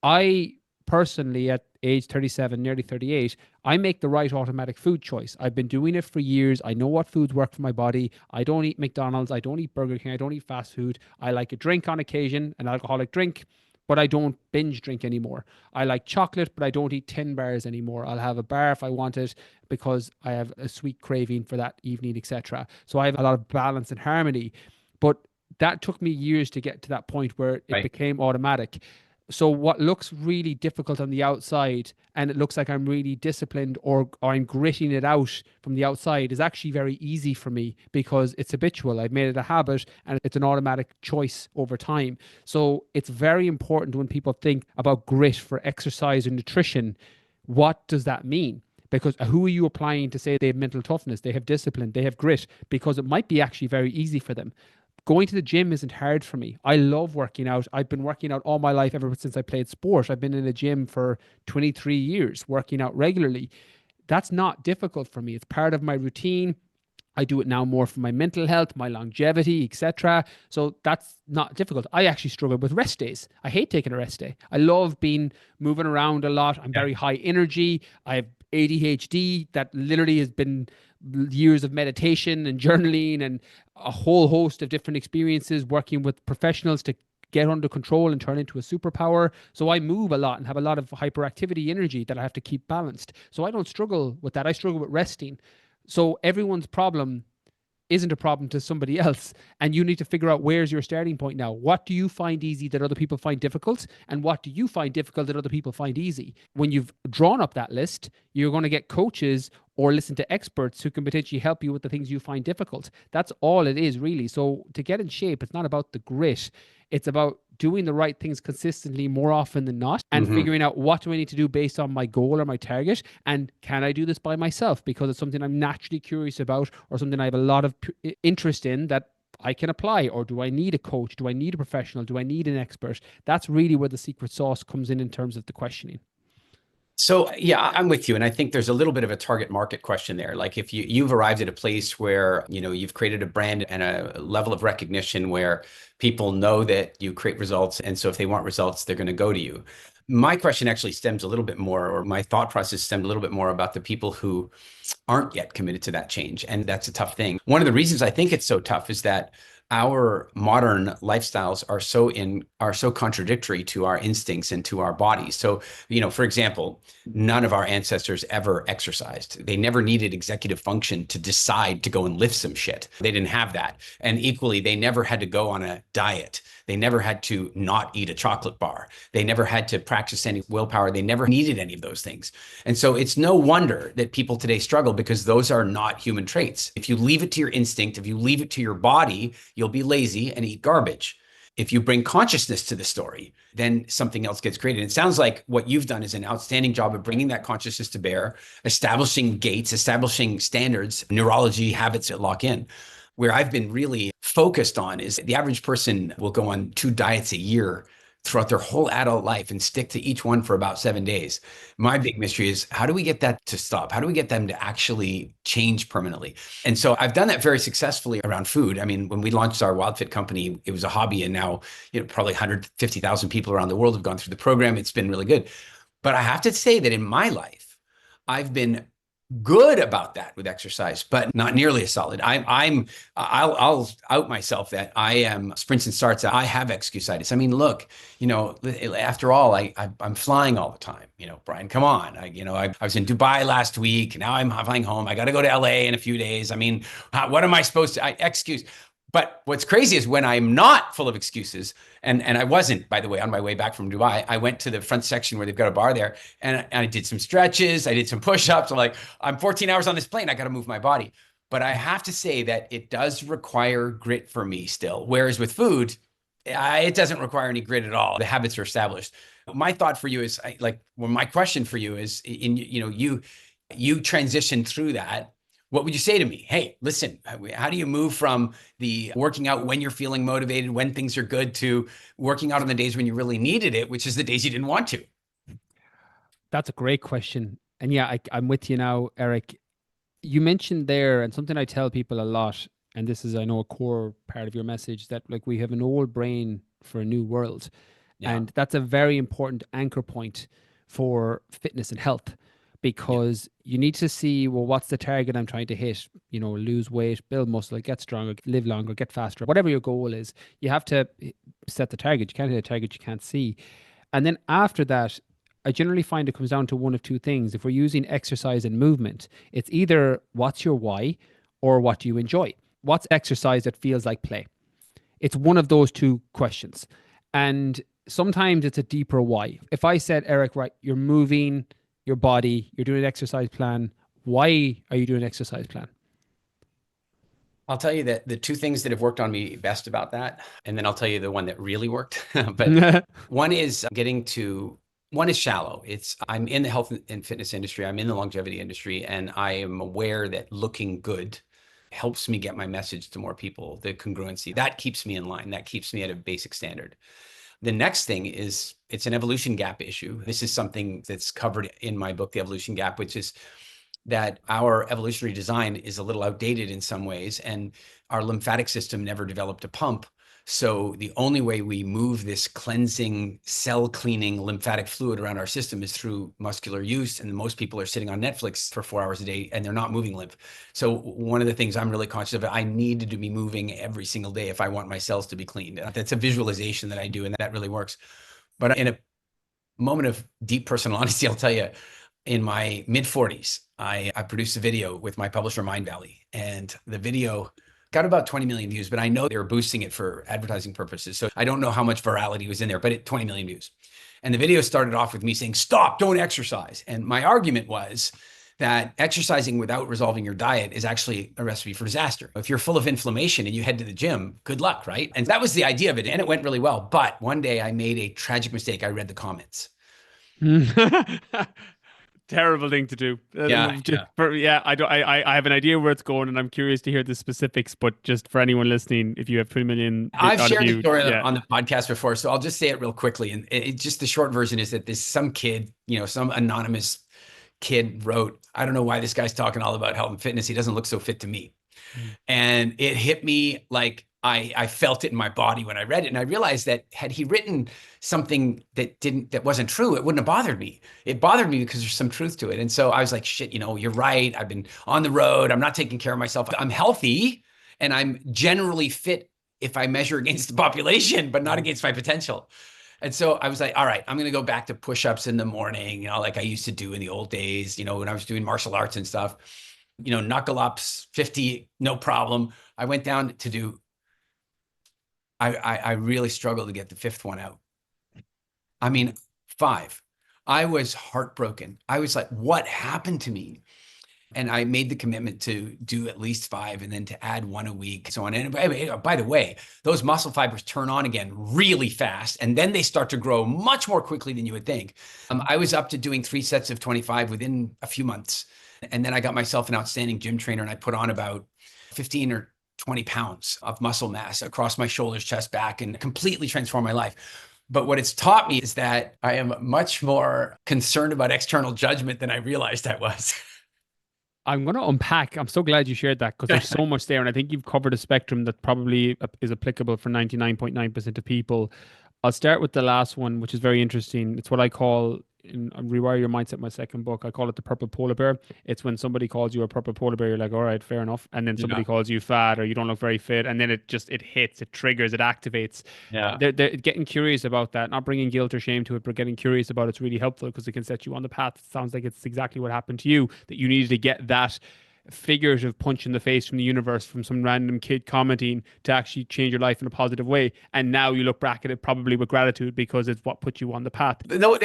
I personally, at age 37, nearly 38, I make the right automatic food choice. I've been doing it for years. I know what foods work for my body. I don't eat McDonald's. I don't eat Burger King. I don't eat fast food. I like a drink on occasion, an alcoholic drink, but I don't binge drink anymore. I like chocolate, but I don't eat 10 bars anymore. I'll have a bar if I want it because I have a sweet craving for that evening, etc. So I have a lot of balance and harmony. But that took me years to get to that point where it became automatic. So what looks really difficult on the outside, and it looks like I'm really disciplined or I'm gritting it out from the outside, is actually very easy for me because it's habitual. I've made it a habit and it's an automatic choice over time. So it's very important when people think about grit for exercise or nutrition. What does that mean? Because who are you applying to say they have mental toughness, they have discipline, they have grit? Because it might be actually very easy for them. Going to the gym isn't hard for me. I love working out. I've been working out all my life ever since I played sport. I've been in a gym for 23 years, working out regularly. That's not difficult for me. It's part of my routine. I do it now more for my mental health, my longevity, etc. So that's not difficult. I actually struggle with rest days. I hate taking a rest day. I love being moving around a lot. I'm very high energy. I have ADHD that literally has been years of meditation and journaling and a whole host of different experiences working with professionals to get under control and turn into a superpower. So I move a lot and have a lot of hyperactivity energy that I have to keep balanced. So I don't struggle with that. I struggle with resting. So everyone's problem isn't a problem to somebody else. And you need to figure out where's your starting point now. What do you find easy that other people find difficult? And what do you find difficult that other people find easy? When you've drawn up that list, you're going to get coaches or listen to experts who can potentially help you with the things you find difficult. That's all it is, really. So to get in shape, it's not about the grit. It's about doing the right things consistently more often than not and figuring out what do I need to do based on my goal or my target, and can I do this by myself because it's something I'm naturally curious about or something I have a lot of interest in that I can apply, or do I need a coach? Do I need a professional? Do I need an expert? That's really where the secret sauce comes in terms of the questioning.
So yeah, I'm with you. And I think there's a little bit of a target market question there. Like if you've arrived at a place where, you've created a brand and a level of recognition where people know that you create results. And so if they want results, they're going to go to you. My question actually stems a little bit more, or my thought process stemmed a little bit more about the people who aren't yet committed to that change. And that's a tough thing. One of the reasons I think it's so tough is that our modern lifestyles are so contradictory to our instincts and to our bodies. So, for example, none of our ancestors ever exercised. They never needed executive function to decide to go and lift some shit. They didn't have that. And equally, they never had to go on a diet. They never had to not eat a chocolate bar. They never had to practice any willpower. They never needed any of those things. And so it's no wonder that people today struggle, because those are not human traits. If you leave it to your instinct, if you leave it to your body, you'll be lazy and eat garbage. If you bring consciousness to the story, then something else gets created. It sounds like what you've done is an outstanding job of bringing that consciousness to bear, establishing gates, establishing standards, neurology, habits that lock in. Where I've been really focused on is the average person will go on 2 diets a year throughout their whole adult life and stick to each one for about 7 days. My big mystery is, how do we get that to stop? How do we get them to actually change permanently? And so I've done that very successfully around food. I mean, when we launched our WildFit company, it was a hobby, and now, probably 150,000 people around the world have gone through the program. It's been really good. But I have to say that in my life, I've been good about that with exercise, but not nearly as solid. I'll out myself that I am sprints and starts. I have excusitis. I mean, look, after all, I'm flying all the time. Brian, come on. I was in Dubai last week. Now I'm flying home. I got to go to LA in a few days. I mean, what am I supposed to excuse? But what's crazy is when I'm not full of excuses, and I wasn't, by the way, on my way back from Dubai, I went to the front section where they've got a bar there, and I did some stretches, I did some push-ups. I'm 14 hours on this plane, I got to move my body. But I have to say that it does require grit for me still. Whereas with food, it doesn't require any grit at all. The habits are established. My thought for you is, my question for you is, you transitioned through that. What would you say to me? Hey, listen, how do you move from the working out when you're feeling motivated, when things are good, to working out on the days when you really needed it, which is the days you didn't want to?
That's a great question. And yeah, I'm with you now, Eric. You mentioned there, and something I tell people a lot, and this is, I know, a core part of your message, that we have an old brain for a new world. Yeah. And that's a very important anchor point for fitness and health. Because you need to see, well, what's the target I'm trying to hit? Lose weight, build muscle, get stronger, live longer, get faster, whatever your goal is. You have to set the target. You can't hit a target you can't see. And then after that, I generally find it comes down to one of two things. If we're using exercise and movement, it's either what's your why or what do you enjoy? What's exercise that feels like play? It's one of those two questions. And sometimes it's a deeper why. If I said, Eric, right, you're moving your body, you're doing an exercise plan. Why are you doing an exercise plan?
I'll tell you that the 2 things that have worked on me best about that, and then I'll tell you the one that really worked. But one is shallow. I'm in the health and fitness industry. I'm in the longevity industry, and I am aware that looking good helps me get my message to more people. The congruency, that keeps me in line. That keeps me at a basic standard. The next thing is, it's an evolution gap issue. This is something that's covered in my book, The Evolution Gap, which is that our evolutionary design is a little outdated in some ways, and our lymphatic system never developed a pump. So the only way we move this cleansing, cell cleaning lymphatic fluid around our system is through muscular use. And most people are sitting on Netflix for 4 hours a day and they're not moving lymph. So one of the things I'm really conscious of, I needed to be moving every single day if I want my cells to be cleaned. That's a visualization that I do, and that really works. But in a moment of deep personal honesty, I'll tell you, in my mid 40s, I produced a video with my publisher Mind Valley, and the video got about 20 million views, but I know they were boosting it for advertising purposes. So I don't know how much virality was in there, but 20 million views. And the video started off with me saying, stop, don't exercise. And my argument was that exercising without resolving your diet is actually a recipe for disaster. If you're full of inflammation and you head to the gym, good luck, right? And that was the idea of it. And it went really well. But one day I made a tragic mistake. I read the comments.
Terrible thing to do. I have an idea where it's going, and I'm curious to hear the specifics. But just for anyone listening, if you have 3 million,
I've shared the story on the podcast before, so I'll just say it real quickly. And just the short version is that some kid, some anonymous kid wrote, I don't know why this guy's talking all about health and fitness. He doesn't look so fit to me. And it hit me like I felt it in my body when I read it. And I realized that had he written something that wasn't true, it wouldn't have bothered me. It bothered me because there's some truth to it. And so I was like, shit, you're right. I've been on the road. I'm not taking care of myself. I'm healthy and I'm generally fit if I measure against the population, but not against my potential. And so I was like, all right, I'm going to go back to push-ups in the morning, like I used to do in the old days, when I was doing martial arts and stuff, knuckle ups, 50, no problem. I went down to do, I really struggled to get the fifth one out. I mean, 5. I was heartbroken. I was like, what happened to me? And I made the commitment to do at least 5 and then to add 1 a week. So on. And by the way, those muscle fibers turn on again really fast. And then they start to grow much more quickly than you would think. I was up to doing 3 sets of 25 within a few months. And then I got myself an outstanding gym trainer and I put on about 15 or 20 pounds of muscle mass across my shoulders, chest, back, and completely transformed my life. But what it's taught me is that I am much more concerned about external judgment than I realized I was.
I'm going to unpack. I'm so glad you shared that because there's so much there. And I think you've covered a spectrum that probably is applicable for 99.9% of people. I'll start with the last one, which is very interesting. It's what I call in Rewire Your Mindset, my second book. I call it the purple polar bear. It's when somebody calls you a purple polar bear, you're like, all right, fair enough. And then somebody calls you fat or you don't look very fit. And then it hits, it triggers, it activates.
Yeah.
They're getting curious about that, not bringing guilt or shame to it, but getting curious about it's really helpful because it can set you on the path. It sounds like it's exactly what happened to you, that you needed to get that figurative punch in the face from the universe, from some random kid commenting to actually change your life in a positive way. And now you look back at it probably with gratitude because it's what put you on the path.
No,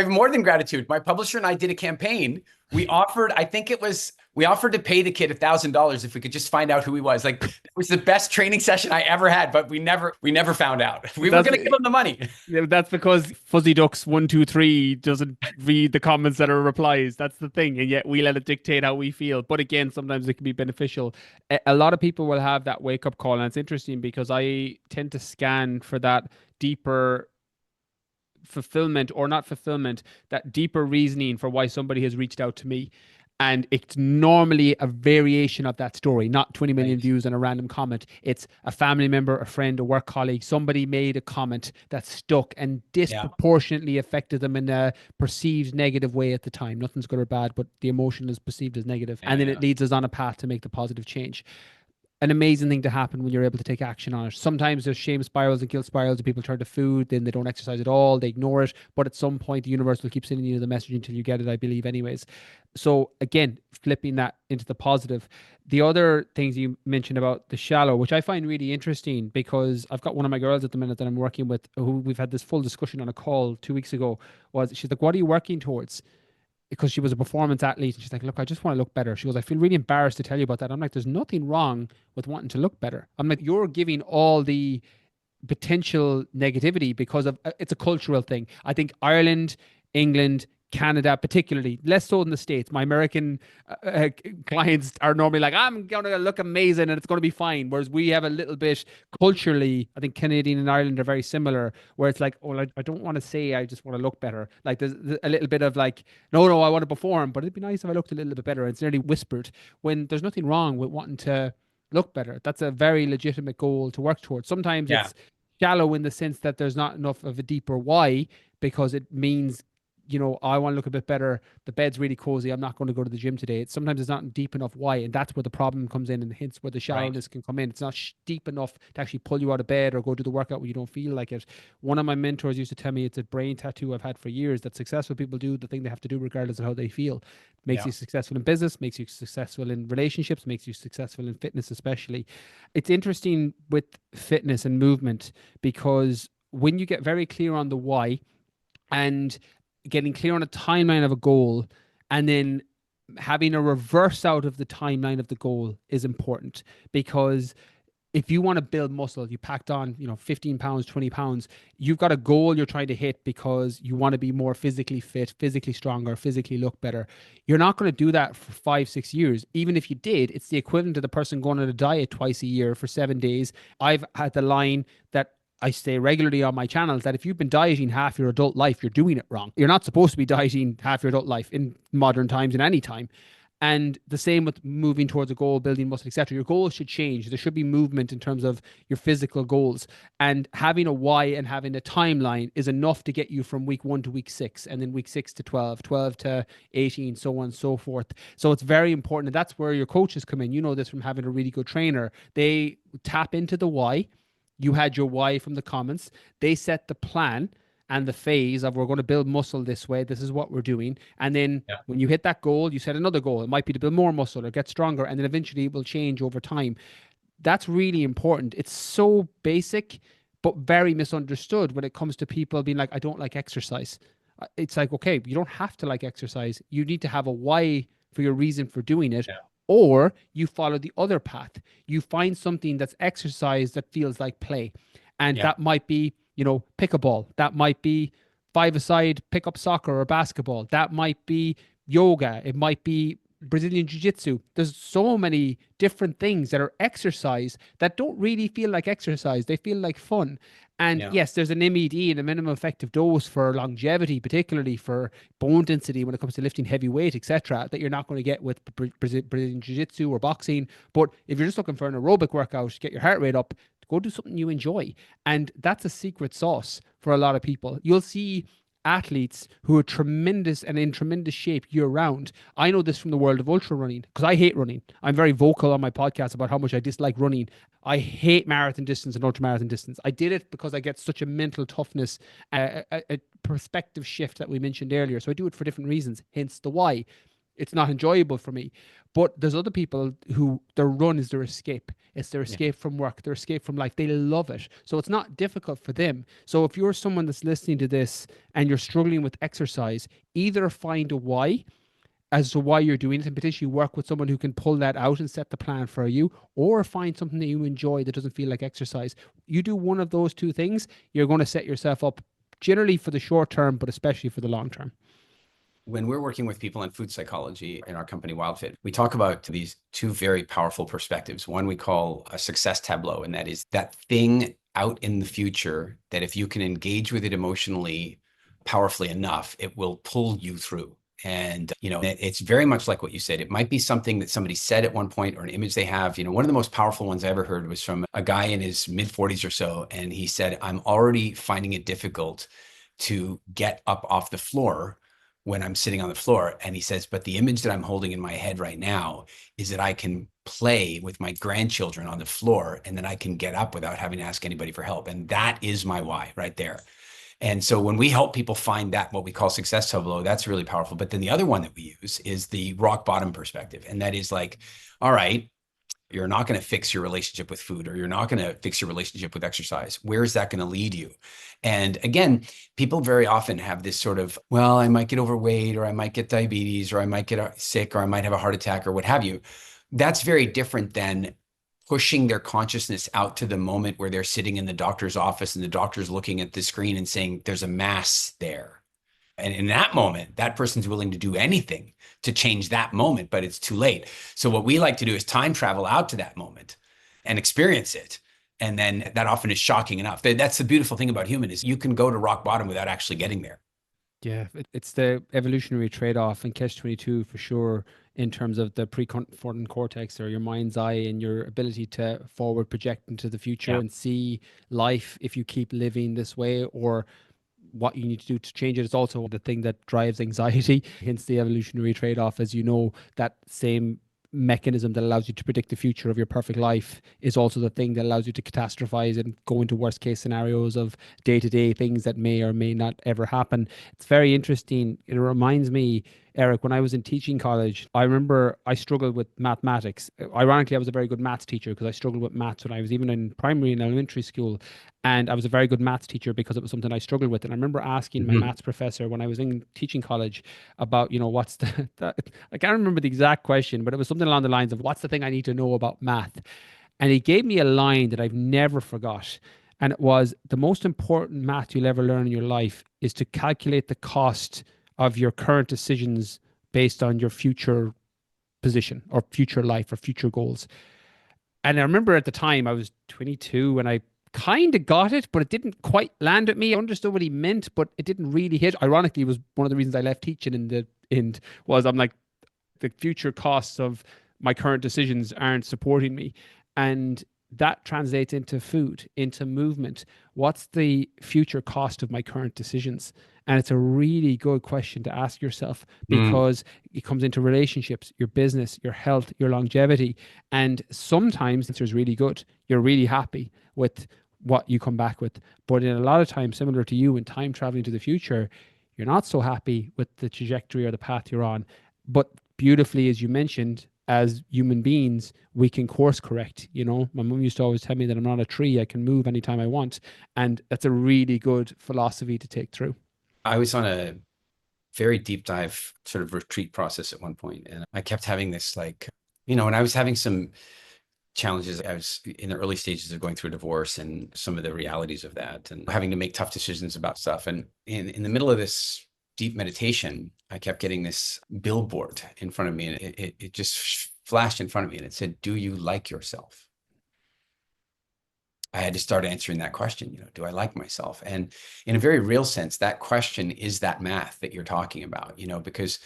more than gratitude. My publisher and I did a campaign. We offered to pay the kid $1,000 if we could just find out who he was. Like, it was the best training session I ever had, but we never found out. We were going to give him the money.
That's because Fuzzy Ducks 123 doesn't read the comments that are replies. That's the thing. And yet we let it dictate how we feel. But again, sometimes it can be beneficial. A lot of people will have that wake up call. And it's interesting because I tend to scan for that deeper fulfillment or not fulfillment, that deeper reasoning for why somebody has reached out to me. And it's normally a variation of that story, not 20 million views and a random comment. It's a family member, a friend, a work colleague. Somebody made a comment that stuck and disproportionately affected them in a perceived negative way at the time. Nothing's good or bad, but the emotion is perceived as negative. And then it leads us on a path to make the positive change. An amazing thing to happen when you're able to take action on it. Sometimes there's shame spirals and guilt spirals and people turn to food, then they don't exercise at all, they ignore it. But at some point, the universe will keep sending you the message until you get it, I believe, anyways. So again, flipping that into the positive. The other things you mentioned about the shallow, which I find really interesting because I've got one of my girls at the minute that I'm working with who we've had this full discussion on a call 2 weeks ago. She's like, what are you working towards? Because she was a performance athlete and she's like, look, I just want to look better. She goes, I feel really embarrassed to tell you about that. I'm like, there's nothing wrong with wanting to look better. I'm like, you're giving all the potential negativity because of it's a cultural thing. I think Ireland, England, Canada, particularly, less so in the States. My American clients are normally like, I'm going to look amazing and it's going to be fine. Whereas we have a little bit culturally, I think Canadian and Ireland are very similar, where it's like, oh, I don't want to say I just want to look better. Like there's a little bit of like, no, I want to perform, but it'd be nice if I looked a little bit better. It's nearly whispered when there's nothing wrong with wanting to look better. That's a very legitimate goal to work towards. Sometimes
Yeah.
it's shallow in the sense that there's not enough of a deeper why, because it means, I want to look a bit better. The bed's really cozy. I'm not going to go to the gym today. Sometimes it's not deep enough why, and that's where the problem comes in, and hence where the shallowness can come in. It's not deep enough to actually pull you out of bed or go do the workout when you don't feel like it. One of my mentors used to tell me, it's a brain tattoo I've had for years, that successful people do the thing they have to do regardless of how they feel. Makes you successful in business, makes you successful in relationships, makes you successful in fitness especially. It's interesting with fitness and movement, because when you get very clear on the why and getting clear on a timeline of a goal, and then having a reverse out of the timeline of the goal is important. Because if you want to build muscle, you packed on, 15 pounds, 20 pounds, you've got a goal you're trying to hit because you want to be more physically fit, physically stronger, physically look better. You're not going to do that for 5-6 years. Even if you did, it's the equivalent of the person going on a diet twice a year for 7 days. I've had the line that I say regularly on my channels, that if you've been dieting half your adult life, you're doing it wrong. You're not supposed to be dieting half your adult life in modern times, in any time. And the same with moving towards a goal, building muscle, etc. Your goals should change. There should be movement in terms of your physical goals. And having a why and having a timeline is enough to get you from week 1 to week 6, and then week 6 to 12, 12 to 18, so on and so forth. So it's very important. And that's where your coaches come in. You know this from having a really good trainer. They tap into the why. You had your why from the comments. They set the plan and the phase of, we're going to build muscle this way. This is what we're doing. And then when you hit that goal, you set another goal. It might be to build more muscle or get stronger. And then eventually it will change over time. That's really important. It's so basic, but very misunderstood when it comes to people being like, I don't like exercise. It's like, okay, you don't have to like exercise. You need to have a why for your reason for doing it. Yeah. Or you follow the other path. You find something that's exercise that feels like play. And that might be, pick a ball. That might be 5-a-side, pick up soccer or basketball. That might be yoga. It might be Brazilian jiu-jitsu. There's so many different things that are exercise that don't really feel like exercise. They feel like fun. And yes, there's an MED and a minimum effective dose for longevity, particularly for bone density when it comes to lifting heavy weight, etc., that you're not going to get with Brazilian jiu-jitsu or boxing. But if you're just looking for an aerobic workout, get your heart rate up, go do something you enjoy. And that's a secret sauce for a lot of people. You'll see athletes who are tremendous and in tremendous shape year round. I know this from the world of ultra running, because I hate running. I'm very vocal on my podcast about how much I dislike running. I hate marathon distance and ultra marathon distance. I did it because I get such a mental toughness, a perspective shift that we mentioned earlier. So I do it for different reasons, hence the why. It's not enjoyable for me. But there's other people who their run is their escape. It's their escape from work, their escape from life. They love it. So it's not difficult for them. So if you're someone that's listening to this and you're struggling with exercise, either find a why as to why you're doing it and potentially work with someone who can pull that out and set the plan for you, or find something that you enjoy that doesn't feel like exercise. You do one of those two things, you're going to set yourself up generally for the short term, but especially for the long term.
When we're working with people in food psychology in our company, WildFit, we talk about these two very powerful perspectives. One we call a success tableau, and that is that thing out in the future that if you can engage with it emotionally powerfully enough, it will pull you through. And, it's very much like what you said. It might be something that somebody said at one point or an image they have. One of the most powerful ones I ever heard was from a guy in his mid-40s or so. And he said, I'm already finding it difficult to get up off the floor when I'm sitting on the floor. And he says, but the image that I'm holding in my head right now is that I can play with my grandchildren on the floor and then I can get up without having to ask anybody for help. And that is my why right there. And so when we help people find that, what we call success tableau, that's really powerful. But then the other one that we use is the rock bottom perspective. And that is like, all right, you're not going to fix your relationship with food, or you're not going to fix your relationship with exercise. Where is that going to lead you? And again, people very often have this sort of, well, I might get overweight, or I might get diabetes, or I might get sick, or I might have a heart attack, or what have you. That's very different than pushing their consciousness out to the moment where they're sitting in the doctor's office and the doctor's looking at the screen and saying, there's a mass there. And in that moment, that person's willing to do anything to change that moment, but it's too late. So what we like to do is time travel out to that moment and experience it. And then that often is shocking enough. That's the beautiful thing about human is you can go to rock bottom without actually getting there.
Yeah, it's the evolutionary trade-off and catch-22 for sure in terms of the prefrontal cortex or your mind's eye and your ability to forward project into the future and see life if you keep living this way, or what you need to do to change it. Is also the thing that drives anxiety, hence the evolutionary trade-off. As you know, that same mechanism that allows you to predict the future of your perfect life is also the thing that allows you to catastrophize and go into worst case scenarios of day-to-day things that may or may not ever happen. It's very interesting. It reminds me, Eric, when I was in teaching college, I remember I struggled with mathematics. Ironically, I was a very good maths teacher because I struggled with maths when I was even in primary and elementary school. And I was a very good maths teacher because it was something I struggled with. And I remember asking my maths professor when I was in teaching college about, what's I can't remember the exact question, but it was something along the lines of, what's the thing I need to know about math? And he gave me a line that I've never forgot. And it was, the most important math you'll ever learn in your life is to calculate the cost of your current decisions based on your future position or future life or future goals. And I remember at the time I was 22 and I kind of got it, but it didn't quite land at me. I understood what he meant, but it didn't really hit. Ironically, it was one of the reasons I left teaching in the end. Was I'm like, the future costs of my current decisions aren't supporting me. And that translates into food, into movement. What's the future cost of my current decisions? And it's a really good question to ask yourself, because it comes into relationships, your business, your health, your longevity. And sometimes the answer is really good. You're really happy with what you come back with. But in a lot of times, similar to you in time traveling to the future, you're not so happy with the trajectory or the path you're on. But beautifully, as you mentioned, as human beings, we can course correct. My mom used to always tell me that I'm not a tree. I can move anytime I want. And that's a really good philosophy to take through.
I was on a very deep dive sort of retreat process at one point, and I kept having this when I was having some challenges. I was in the early stages of going through a divorce and some of the realities of that and having to make tough decisions about stuff. And in the middle of this deep meditation, I kept getting this billboard in front of me, and it just flashed in front of me, and it said, "Do you like yourself?" I had to start answering that question, do I like myself? And in a very real sense, that question is that math that you're talking about, because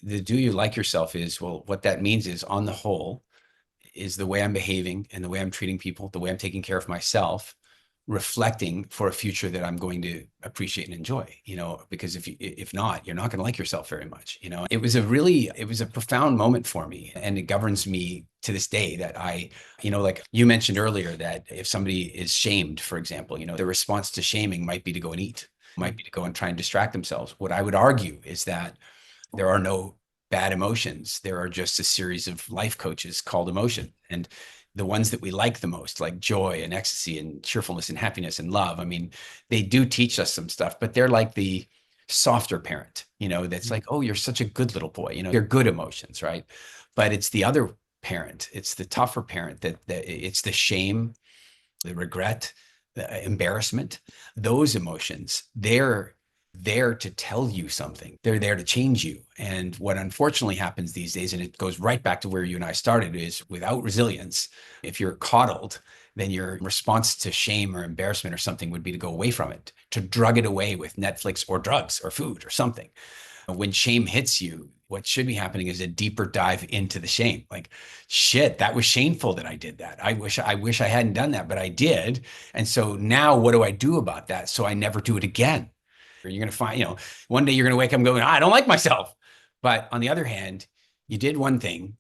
the do you like yourself is, well, what that means is, on the whole, is the way I'm behaving and the way I'm treating people, the way I'm taking care of myself, reflecting for a future that I'm going to appreciate and enjoy, because if not, you're not going to like yourself very much. It was a profound moment for me, and it governs me to this day. That like you mentioned earlier, that if somebody is shamed, for example, the response to shaming might be to go and eat, might be to go and try and distract themselves. What I would argue is that there are no bad emotions. There are just a series of life coaches called emotion. And the ones that we like the most, like joy and ecstasy and cheerfulness and happiness and love, they do teach us some stuff, but they're like the softer parent, that's like, oh, you're such a good little boy, you're good emotions, right? But it's the other parent, it's the tougher parent, that it's the shame, the regret, the embarrassment, those emotions. They're there to tell you something. They're there to change you. And what unfortunately happens these days, and it goes right back to where you and I started, is without resilience, if you're coddled, then your response to shame or embarrassment or something would be to go away from it, to drug it away with Netflix or drugs or food or something. When shame hits you, what should be happening is a deeper dive into the shame. Like, shit, that was shameful that I did that. I wish I hadn't done that, but I did. And so now what do I do about that so I never do it again? You're going to find, one day you're going to wake up and go, I don't like myself. But on the other hand, you did one thing.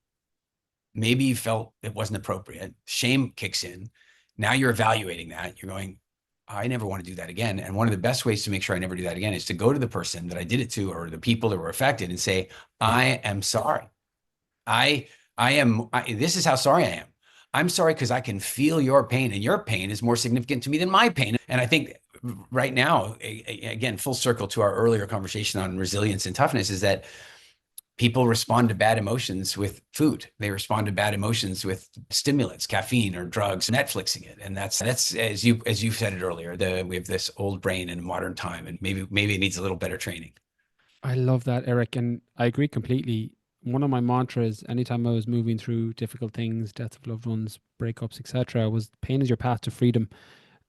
Maybe you felt it wasn't appropriate. Shame kicks in. Now you're evaluating that. You're going, I never want to do that again. And one of the best ways to make sure I never do that again is to go to the person that I did it to, or the people that were affected, and say, I am sorry. This is how sorry I am. I'm sorry because I can feel your pain, and your pain is more significant to me than my pain. And I think right now, again, full circle to our earlier conversation on resilience and toughness, is that people respond to bad emotions with food. They respond to bad emotions with stimulants, caffeine or drugs, Netflixing it. And that's as you said it earlier, we have this old brain in modern time, and maybe it needs a little better training.
I love that, Eric, and I agree completely. One of my mantras, anytime I was moving through difficult things, death of loved ones, breakups, etc., was pain is your path to freedom.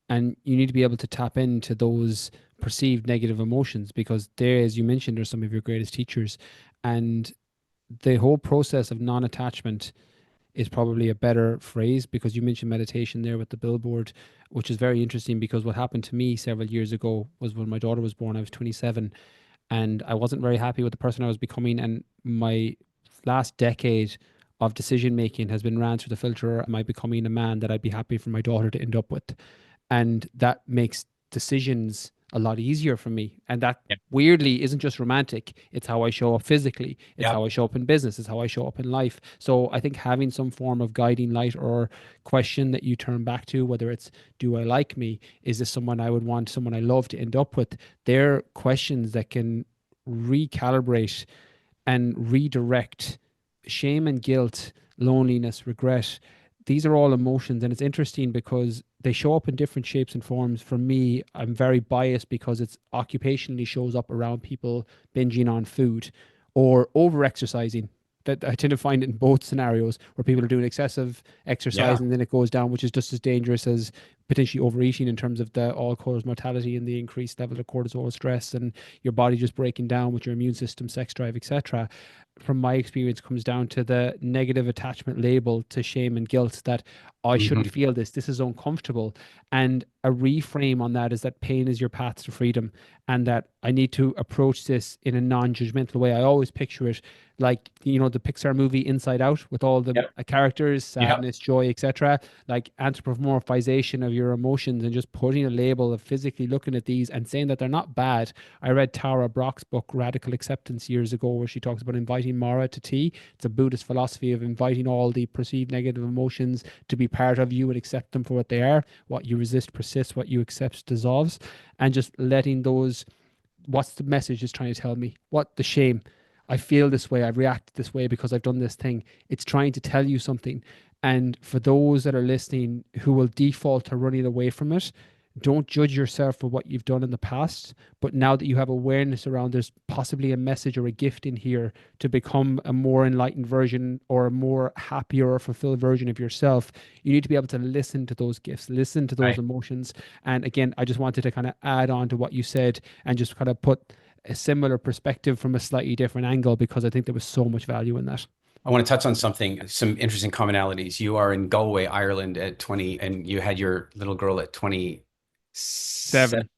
And you need to be able to tap into those perceived negative emotions because they, as you mentioned, are some of your greatest teachers. And the whole process of non-attachment is probably a better phrase because you mentioned meditation there with the billboard, which is very interesting because what happened to me several years ago was when my daughter was born. I was 27 and I wasn't very happy with the person I was becoming. And my last decade of decision making has been ran through the filter, am I becoming a man that I'd be happy for my daughter to end up with? And that makes decisions a lot easier for me. And that
Yep.
weirdly isn't just romantic. It's how I show up physically. It's
Yep.
how I show up in business. It's how I show up in life. So I think having some form of guiding light or question that you turn back to, whether it's, do I like me? Is this someone I would want, someone I love to end up with? They're questions that can recalibrate and redirect shame and guilt, loneliness, regret. These are all emotions, and it's interesting because they show up in different shapes and forms. For me, I'm very biased because it's occupationally shows up around people binging on food or over exercising. That I tend to find it in both scenarios where people are doing excessive exercise
Yeah.
and then it goes down, which is just as dangerous as potentially overeating in terms of the all-cause mortality and the increased level of cortisol stress and your body just breaking down with your immune system, sex drive, etc. From my experience comes down to the negative attachment label to shame and guilt that I shouldn't
Mhm.
feel this. This is uncomfortable. And a reframe on that is that pain is your path to freedom and that I need to approach this in a non-judgmental way. I always picture it like, you know, the Pixar movie Inside Out with all the
Yep.
characters,
Yep.
sadness, joy, etc. Like anthropomorphization of your emotions and just putting a label of physically looking at these and saying that they're not bad. I read Tara Brach's book, Radical Acceptance, years ago, where she talks about inviting Mara to tea. It's a Buddhist philosophy of inviting all the perceived negative emotions to be part of you and accept them for what they are. What you resist persists, what you accept dissolves. And just letting those, what's the message is trying to tell me? What the shame? I feel this way. I've reacted this way because I've done this thing. It's trying to tell you something. And for those that are listening who will default to running away from it, don't judge yourself for what you've done in the past. But now that you have awareness around there's possibly a message or a gift in here to become a more enlightened version or a more happier or fulfilled version of yourself, you need to be able to listen to those gifts, listen to those
Right.
emotions. And again, I just wanted to kind of add on to what you said and just kind of put a similar perspective from a slightly different angle because I think there was so much value in that.
I want to touch on something, some interesting commonalities. You are in Galway, Ireland at 20, and you had your little girl at 27.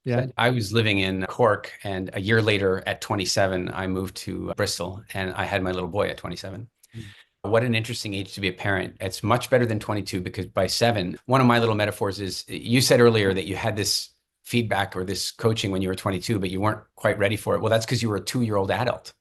Yeah.
I was living in Cork, and a year later at 27, I moved to Bristol, and I had my little boy at 27. What an interesting age to be a parent. It's much better than 22 because by 7, one of my little metaphors is you said earlier that you had this feedback or this coaching when you were 22, but you weren't quite ready for it. Well, that's because you were a 2-year-old adult.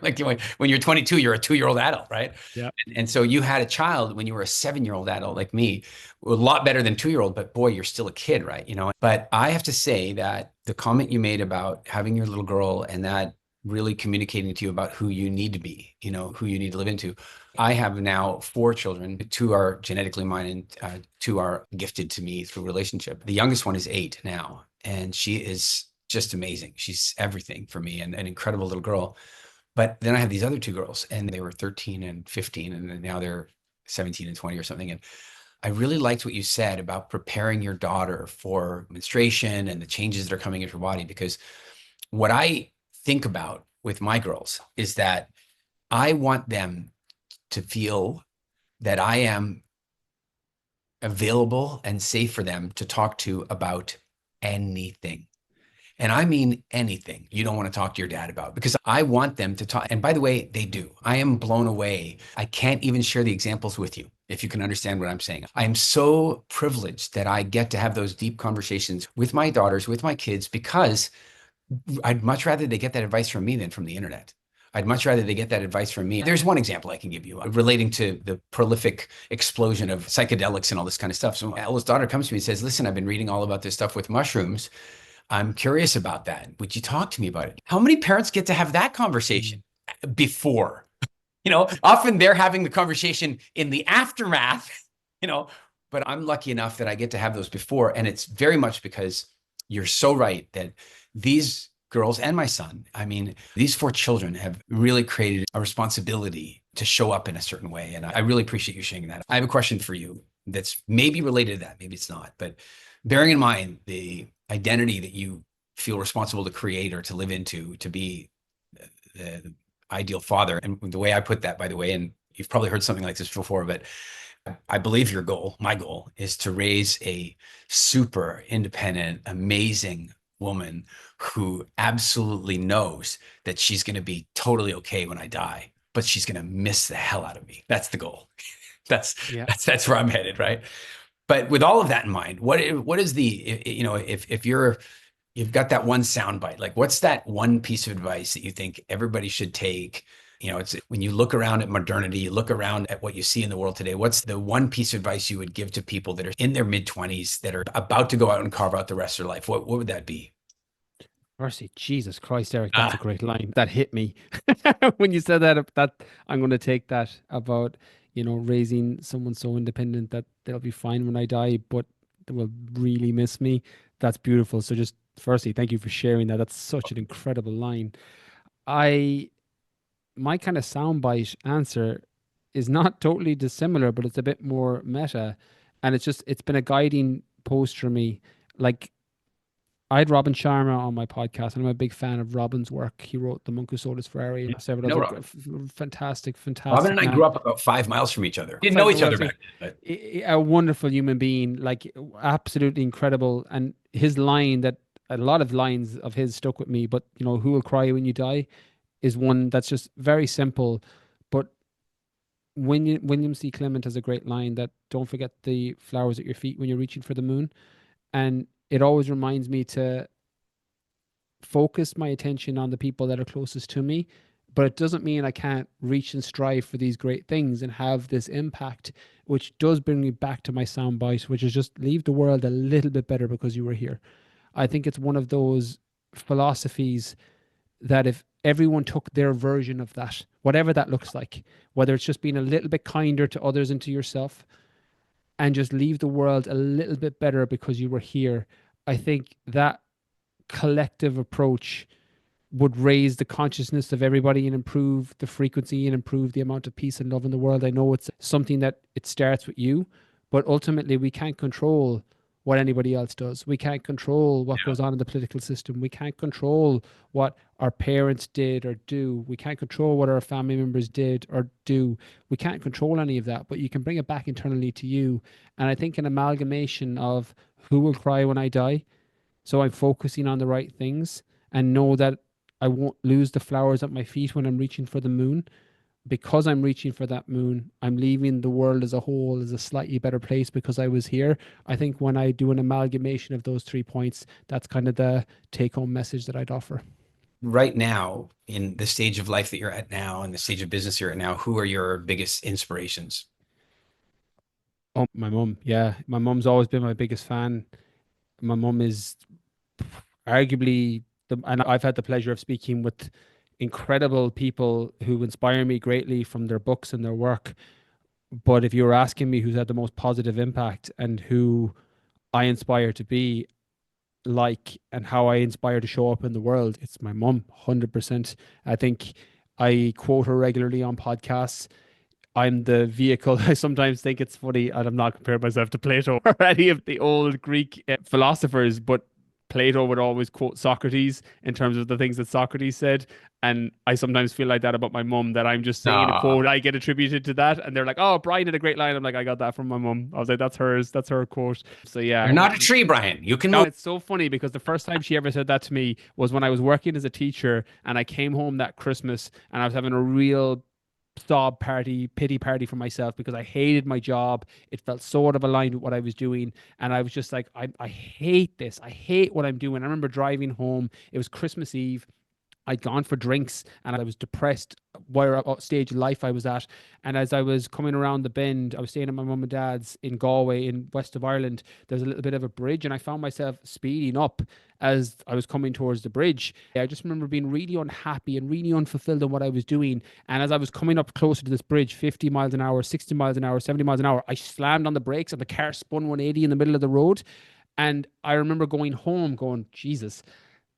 Like when you're 22, you're a 2-year-old adult, right?
Yeah.
And so you had a child when you were a 7-year-old adult like me, a lot better than 2-year-old, but boy, you're still a kid, right? But I have to say that the comment you made about having your little girl and that really communicating to you about who you need to be, who you need to live into. I have now 4 children. 2 are genetically mine and 2 are gifted to me through relationship. The youngest one is 8 now, and she is just amazing. She's everything for me and an incredible little girl. But then I have these other 2 girls, and they were 13 and 15, and now they're 17 and 20 or something. And I really liked what you said about preparing your daughter for menstruation and the changes that are coming into her body, because what I think about with my girls is that I want them to feel that I am available and safe for them to talk to about anything. And I mean anything you don't want to talk to your dad about, because I want them to talk. And by the way, they do. I am blown away. I can't even share the examples with you, if you can understand what I'm saying. I am so privileged that I get to have those deep conversations with my daughters, with my kids, because I'd much rather they get that advice from me than from the internet. I'd much rather they get that advice from me. There's one example I can give you relating to the prolific explosion of psychedelics and all this kind of stuff. So my eldest daughter comes to me and says, listen, I've been reading all about this stuff with mushrooms. I'm curious about that. Would you talk to me about it? How many parents get to have that conversation before? Often they're having the conversation in the aftermath, but I'm lucky enough that I get to have those before. And it's very much because you're so right that these girls and my son. I mean, these 4 children have really created a responsibility to show up in a certain way. And I really appreciate you sharing that. I have a question for you that's maybe related to that, maybe it's not, but bearing in mind the identity that you feel responsible to create or to live into, to be the ideal father. And the way I put that, by the way, and you've probably heard something like this before, but I believe your goal, my goal, is to raise a super independent, amazing woman who absolutely knows that she's going to be totally okay when I die, but she's going to miss the hell out of me. That's the goal. That's where I'm headed, right? But with all of that in mind, what is the, you know, if you've got that one soundbite, like what's that one piece of advice that you think everybody should take? You know, it's when you look around at modernity, you look around at what you see in the world today, what's the one piece of advice you would give to people that are in their mid-20s that are about to go out and carve out the rest of their life? What would that be?
Mercy, Jesus Christ, Eric, that's a great line. That hit me when you said that. That I'm going to take that about, you know, raising someone so independent that they'll be fine when I die, but they will really miss me. That's beautiful. So just firstly, thank you for sharing that. That's such an incredible line. My kind of soundbite answer is not totally dissimilar, but it's a bit more meta. And it's been a guiding post for me. Like, I had Robin Sharma on my podcast, and I'm a big fan of Robin's work. He wrote The Monk Who Sold His Ferrari and several other fantastic
Robin and I
man.
grew up about 5 miles from each other. Didn't know each other back then.
A wonderful human being, like absolutely incredible. And his line, that a lot of lines of his stuck with me, but you know, who will cry when you die, is one that's just very simple. But William C. Clement has a great line that don't forget the flowers at your feet when you're reaching for the moon. And it always reminds me to focus my attention on the people that are closest to me, but it doesn't mean I can't reach and strive for these great things and have this impact, which does bring me back to my soundbite, which is just leave the world a little bit better because you were here. I think it's one of those philosophies that if everyone took their version of that, whatever that looks like, whether it's just being a little bit kinder to others and to yourself, and just leave the world a little bit better because you were here, I think that collective approach would raise the consciousness of everybody and improve the frequency and improve the amount of peace and love in the world. I know it's something that it starts with you, but ultimately we can't control what anybody else does. We can't control what goes on in the political system. We can't control what our parents did or do. We can't control what our family members did or do. We can't control any of that, but you can bring it back internally to you. And I think an amalgamation of who will cry when I die, so I'm focusing on the right things and know that I won't lose the flowers at my feet when I'm reaching for the moon. Because I'm reaching for that moon, I'm leaving the world as a whole as a slightly better place because I was here. I think when I do an amalgamation of those 3 points, that's kind of the take-home message that I'd offer.
Right now, in the stage of life that you're at now and the stage of business you're at now, who are your biggest inspirations?
Oh, my mum. Yeah, my mum's always been my biggest fan. My mum is arguably and I've had the pleasure of speaking with incredible people who inspire me greatly from their books and their work. But if you were asking me who's had the most positive impact and who I inspire to be like and how I inspire to show up in the world, it's my mum, 100%. I think I quote her regularly on podcasts. I'm the vehicle. I sometimes think it's funny, and I'm not comparing myself to Plato or any of the old Greek philosophers, but Plato would always quote Socrates in terms of the things that Socrates said. And I sometimes feel like that about my mum, that I'm just saying a quote, I get attributed to that. And they're like, oh, Brian had a great line. I'm like, I got that from my mum. I was like, that's hers. That's her quote. So yeah.
You're not a tree, Brian. You can
No,
move.
it's so funny because the first time she ever said that to me was when I was working as a teacher and I came home that Christmas and I was having a real pity party for myself because I hated my job. It felt sort of aligned with what I was doing. And I was just like, I hate this. I hate what I'm doing. I remember driving home. It was Christmas Eve. I'd gone for drinks and I was depressed what stage of life I was at. And as I was coming around the bend, I was staying at my mum and dad's in Galway in west of Ireland. There's a little bit of a bridge and I found myself speeding up as I was coming towards the bridge. I just remember being really unhappy and really unfulfilled in what I was doing. And as I was coming up closer to this bridge, 50 miles an hour, 60 miles an hour, 70 miles an hour, I slammed on the brakes and the car spun 180 in the middle of the road. And I remember going home going, Jesus,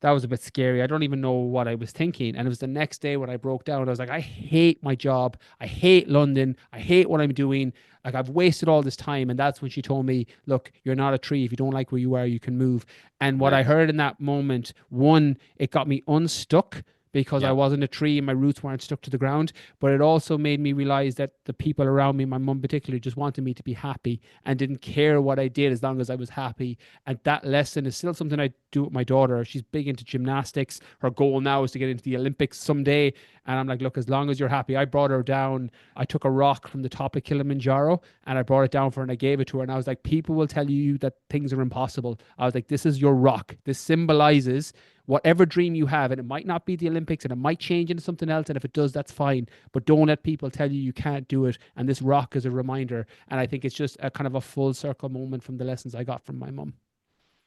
that was a bit scary. I don't even know what I was thinking. And it was the next day when I broke down. I was like, I hate my job. I hate London. I hate what I'm doing. Like, I've wasted all this time. And that's when she told me, look, you're not a tree. If you don't like where you are, you can move. And what I heard in that moment, one, it got me unstuck because I wasn't a tree and my roots weren't stuck to the ground. But it also made me realize that the people around me, my mum particularly, just wanted me to be happy and didn't care what I did as long as I was happy. And that lesson is still something I do with my daughter. She's big into gymnastics. Her goal now is to get into the Olympics someday. And I'm like, look, as long as you're happy. I brought her down. I took a rock from the top of Kilimanjaro and I brought it down for her and I gave it to her. And I was like, people will tell you that things are impossible. I was like, this is your rock. This symbolizes whatever dream you have, and it might not be the Olympics and it might change into something else, and if it does, that's fine, but don't let people tell you you can't do it. And this rock is a reminder, and I think it's just a kind of a full circle moment from the lessons I got from my mum.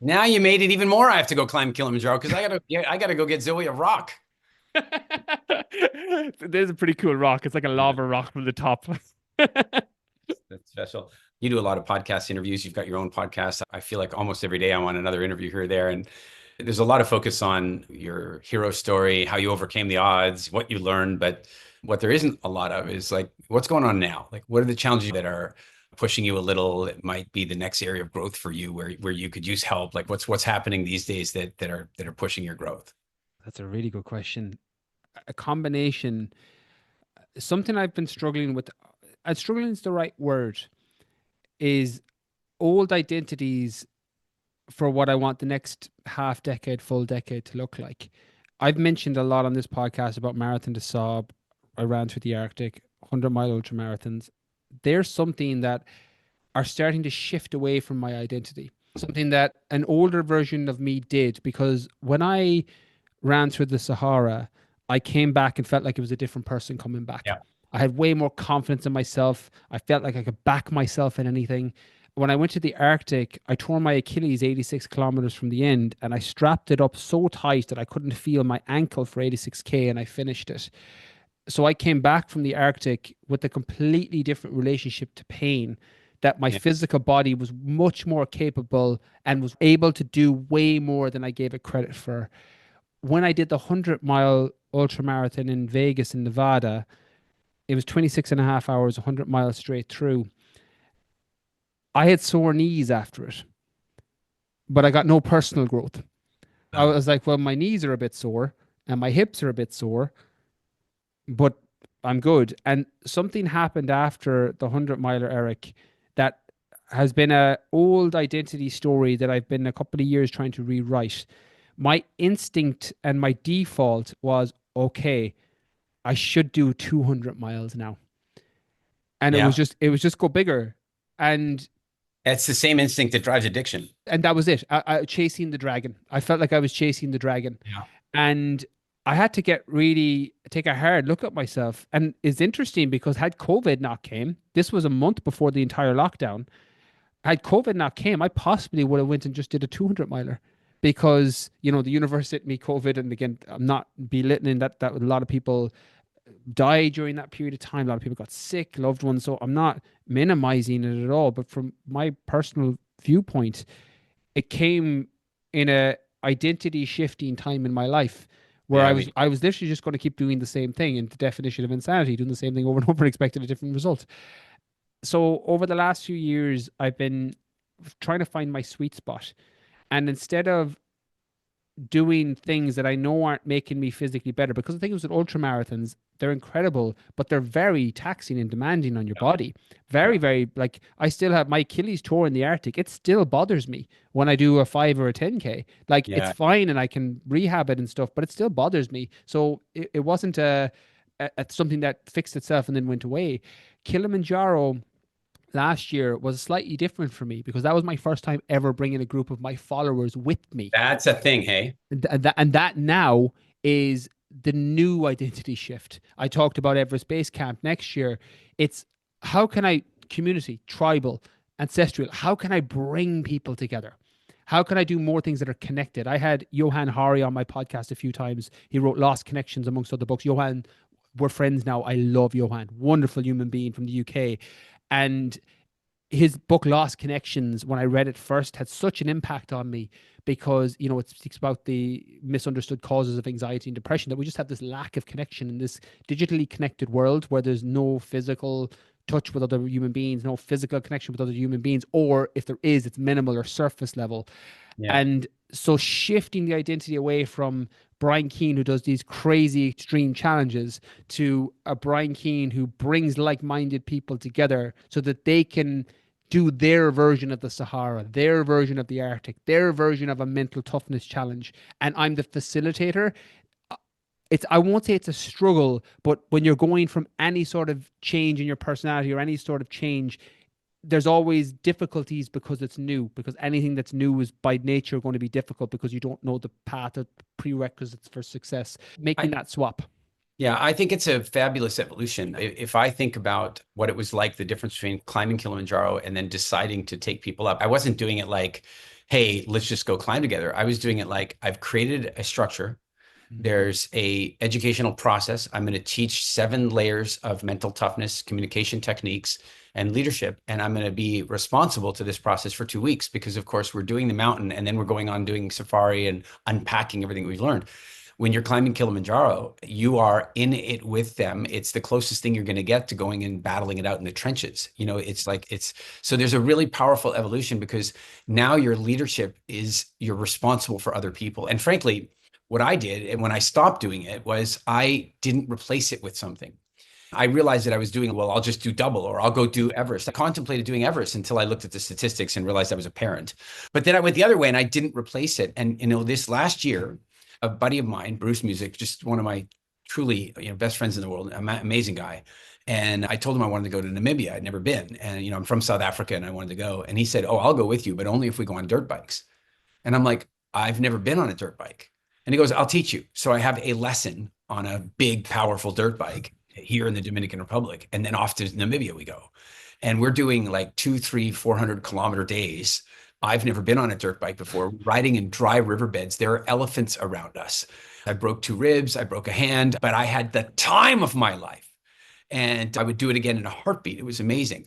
Now you made it even more. I have to go climb Kilimanjaro because I gotta go get Zoe a rock.
There's a pretty cool rock. It's like a lava rock from the top.
That's special. You do a lot of podcast interviews. You've got your own podcast. I feel like almost every day I'm on another interview here or there. And there's a lot of focus on your hero story, how you overcame the odds, what you learned. But what there isn't a lot of is like, what's going on now? Like, what are the challenges that are pushing you a little? It might be the next area of growth for you where you could use help. Like what's happening these days that are pushing your growth?
That's a really good question. A combination, something I've been struggling with, and struggling is the right word, is old identities for what I want the next half decade, full decade to look like. I've mentioned a lot on this podcast about Marathon des Sables. I ran through the Arctic, 100-mile ultra marathons. There's something that are starting to shift away from my identity, something that an older version of me did, because when I ran through the Sahara, I came back and felt like it was a different person coming back.
Yeah.
I had way more confidence in myself. I felt like I could back myself in anything. When I went to the Arctic, I tore my Achilles 86 kilometers from the end, and I strapped it up so tight that I couldn't feel my ankle for 86K, and I finished it. So I came back from the Arctic with a completely different relationship to pain, that my physical body was much more capable and was able to do way more than I gave it credit for. When I did the 100-mile ultra marathon in Vegas in Nevada, it was 26 and a half hours, 100 miles straight through. I had sore knees after it, but I got no personal growth. I was like, well, my knees are a bit sore and my hips are a bit sore, but I'm good. And something happened after the 100-miler, Eric, that has been an old identity story that I've been a couple of years trying to rewrite. My instinct and my default was, okay, I should do 200 miles now. And it was just go bigger. And
it's the same instinct that drives addiction.
And that was it. I chasing the dragon. I felt like I was chasing the dragon. Yeah. And I had to take a hard look at myself. And it's interesting because had COVID not came, this was a month before the entire lockdown. Had COVID not came, I possibly would have went and just did a 200-miler. Because, you know, the universe hit me COVID. And again, I'm not belittling that a lot of people died during that period of time. A lot of people got sick, loved ones. So I'm not minimizing it at all. But from my personal viewpoint, it came in a identity shifting time in my life where I was literally just going to keep doing the same thing, in the definition of insanity, doing the same thing over and over and expecting a different result. So over the last few years, I've been trying to find my sweet spot. And instead of doing things that I know aren't making me physically better, because the thing is with ultra marathons, they're incredible, but they're very taxing and demanding on your body. Very, very, like, I still have my Achilles tore in the Arctic. It still bothers me when I do a 5 or a 10K. Like, it's fine and I can rehab it and stuff, but it still bothers me. So it wasn't something that fixed itself and then went away. Kilimanjaro last year was slightly different for me because that was my first time ever bringing a group of my followers with me.
That's a thing, hey?
And that now is the new identity shift. I talked about Everest Base Camp next year. It's how can I, community, tribal, ancestral, how can I bring people together? How can I do more things that are connected? I had Johan Hari on my podcast a few times. He wrote Lost Connections amongst other books. Johan, we're friends now. I love Johan. Wonderful human being from the UK. And his book Lost Connections, when I read it first, had such an impact on me because, you know, it speaks about the misunderstood causes of anxiety and depression, that we just have this lack of connection in this digitally connected world where there's no physical touch with other human beings, no physical connection with other human beings, or if there is, it's minimal or surface level.
Yeah.
And so shifting the identity away from Brian Keane, who does these crazy extreme challenges, to a Brian Keane who brings like-minded people together so that they can do their version of the Sahara, their version of the Arctic, their version of a mental toughness challenge. And I'm the facilitator. I won't say it's a struggle, but when you're going from any sort of change in your personality or any sort of change, there's always difficulties because it's new, because anything that's new is by nature going to be difficult because you don't know the path of prerequisites for success. Making that swap.
Yeah, I think it's a fabulous evolution. If I think about what it was like, the difference between climbing Kilimanjaro and then deciding to take people up, I wasn't doing it like, hey, let's just go climb together. I was doing it like, I've created a structure. There's a educational process. I'm going to teach 7 layers of mental toughness, communication techniques, and leadership. And I'm going to be responsible to this process for 2 weeks because, of course, we're doing the mountain and then we're going on doing safari and unpacking everything we've learned. When you're climbing Kilimanjaro, you are in it with them. It's the closest thing you're going to get to going and battling it out in the trenches. You know, so there's a really powerful evolution because now your leadership is you're responsible for other people. And frankly, what I did, and when I stopped doing it, was I didn't replace it with something. I realized that I was doing, well, I'll just do double or I'll go do Everest. I contemplated doing Everest until I looked at the statistics and realized I was a parent. But then I went the other way and I didn't replace it. And, you know, this last year, a buddy of mine, Bruce Music, just one of my truly, you know, best friends in the world, amazing guy. And I told him I wanted to go to Namibia. I'd never been. And, you know, I'm from South Africa and I wanted to go. And he said, oh, I'll go with you, but only if we go on dirt bikes. And I'm like, I've never been on a dirt bike. And he goes, I'll teach you. So I have a lesson on a big, powerful dirt bike here in the Dominican Republic. And then off to Namibia we go. And we're doing like 200, 300, 400-kilometer days. I've never been on a dirt bike before, riding in dry riverbeds. There are elephants around us. I broke 2 ribs, I broke a hand, but I had the time of my life. And I would do it again in a heartbeat. It was amazing.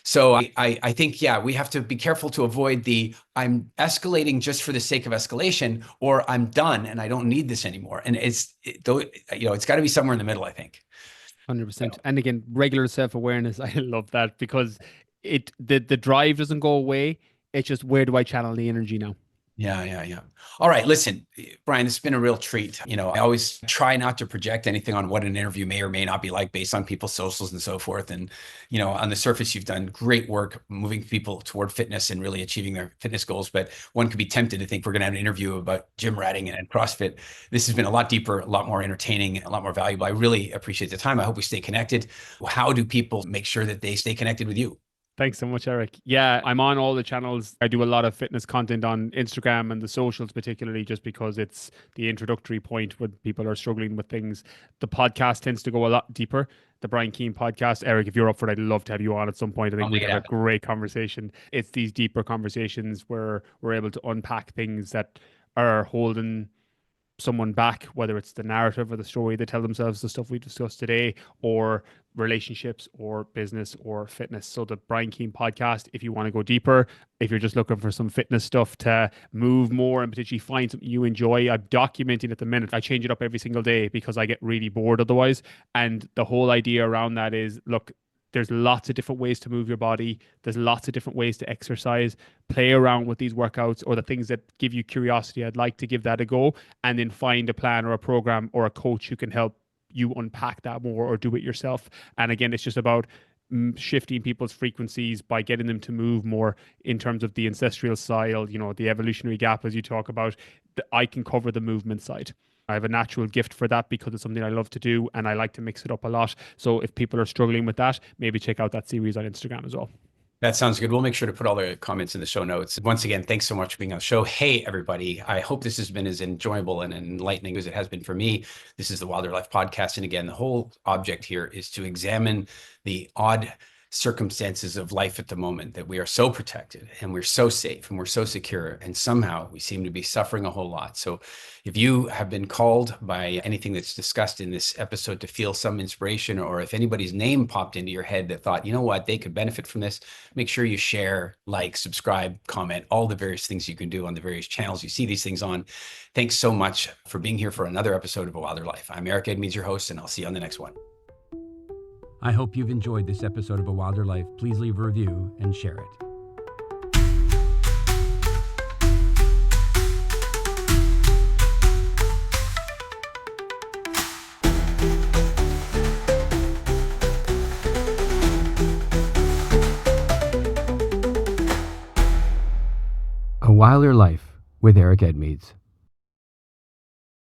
So I think, yeah, we have to be careful to avoid the I'm escalating just for the sake of escalation, or I'm done and I don't need this anymore. And it's got to be somewhere in the middle, I think.
100%. And again, regular self-awareness. I love that because the drive doesn't go away. It's just, where do I channel the energy now?
Yeah. All right. Listen, Brian, it's been a real treat. You know, I always try not to project anything on what an interview may or may not be like based on people's socials and so forth. And, you know, on the surface, you've done great work moving people toward fitness and really achieving their fitness goals. But one could be tempted to think we're going to have an interview about gym ratting and CrossFit. This has been a lot deeper, a lot more entertaining, a lot more valuable. I really appreciate the time. I hope we stay connected. How do people make sure that they stay connected with you?
Thanks so much, Eric. Yeah, I'm on all the channels. I do a lot of fitness content on Instagram and the socials, particularly just because it's the introductory point when people are struggling with things. The podcast tends to go a lot deeper. The Brian Keane podcast. Eric, if you're up for it, I'd love to have you on at some point. I think we'd have a great conversation. It's these deeper conversations where we're able to unpack things that are holding someone back, whether it's the narrative or the story they tell themselves, the stuff we discussed today, or relationships or business or fitness. So the Brian Keane podcast, if you want to go deeper, if you're just looking for some fitness stuff to move more and potentially find something you enjoy, I'm documenting at the minute. I change it up every single day because I get really bored otherwise. And the whole idea around that is, look, there's lots of different ways to move your body. There's lots of different ways to exercise. Play around with these workouts or the things that give you curiosity. I'd like to give that a go, and then find a plan or a program or a coach who can help you unpack that more or do it yourself. And again, it's just about shifting people's frequencies by getting them to move more in terms of the ancestral style, you know, the evolutionary gap, as you talk about. I can cover the movement side. I have a natural gift for that because it's something I love to do and I like to mix it up a lot. So if people are struggling with that, maybe check out that series on Instagram as well.
That sounds good. We'll make sure to put all the comments in the show notes. Once again, thanks so much for being on the show. Hey, everybody. I hope this has been as enjoyable and enlightening as it has been for me. This is the Wilder Life Podcast. And again, the whole object here is to examine the odd circumstances of life at the moment, that we are so protected and we're so safe and we're so secure, and somehow we seem to be suffering a whole lot. So if you have been called by anything that's discussed in this episode to feel some inspiration, or if anybody's name popped into your head that thought, you know what, they could benefit from this, make sure you share, like, subscribe, comment, all the various things you can do on the various channels you see these things on. Thanks so much for being here for another episode of A Wilder Life. I'm Eric Edmeades, your host, and I'll see you on the next one.
I hope you've enjoyed this episode of A Wilder Life. Please leave a review and share it. A Wilder Life with Eric Edmeades.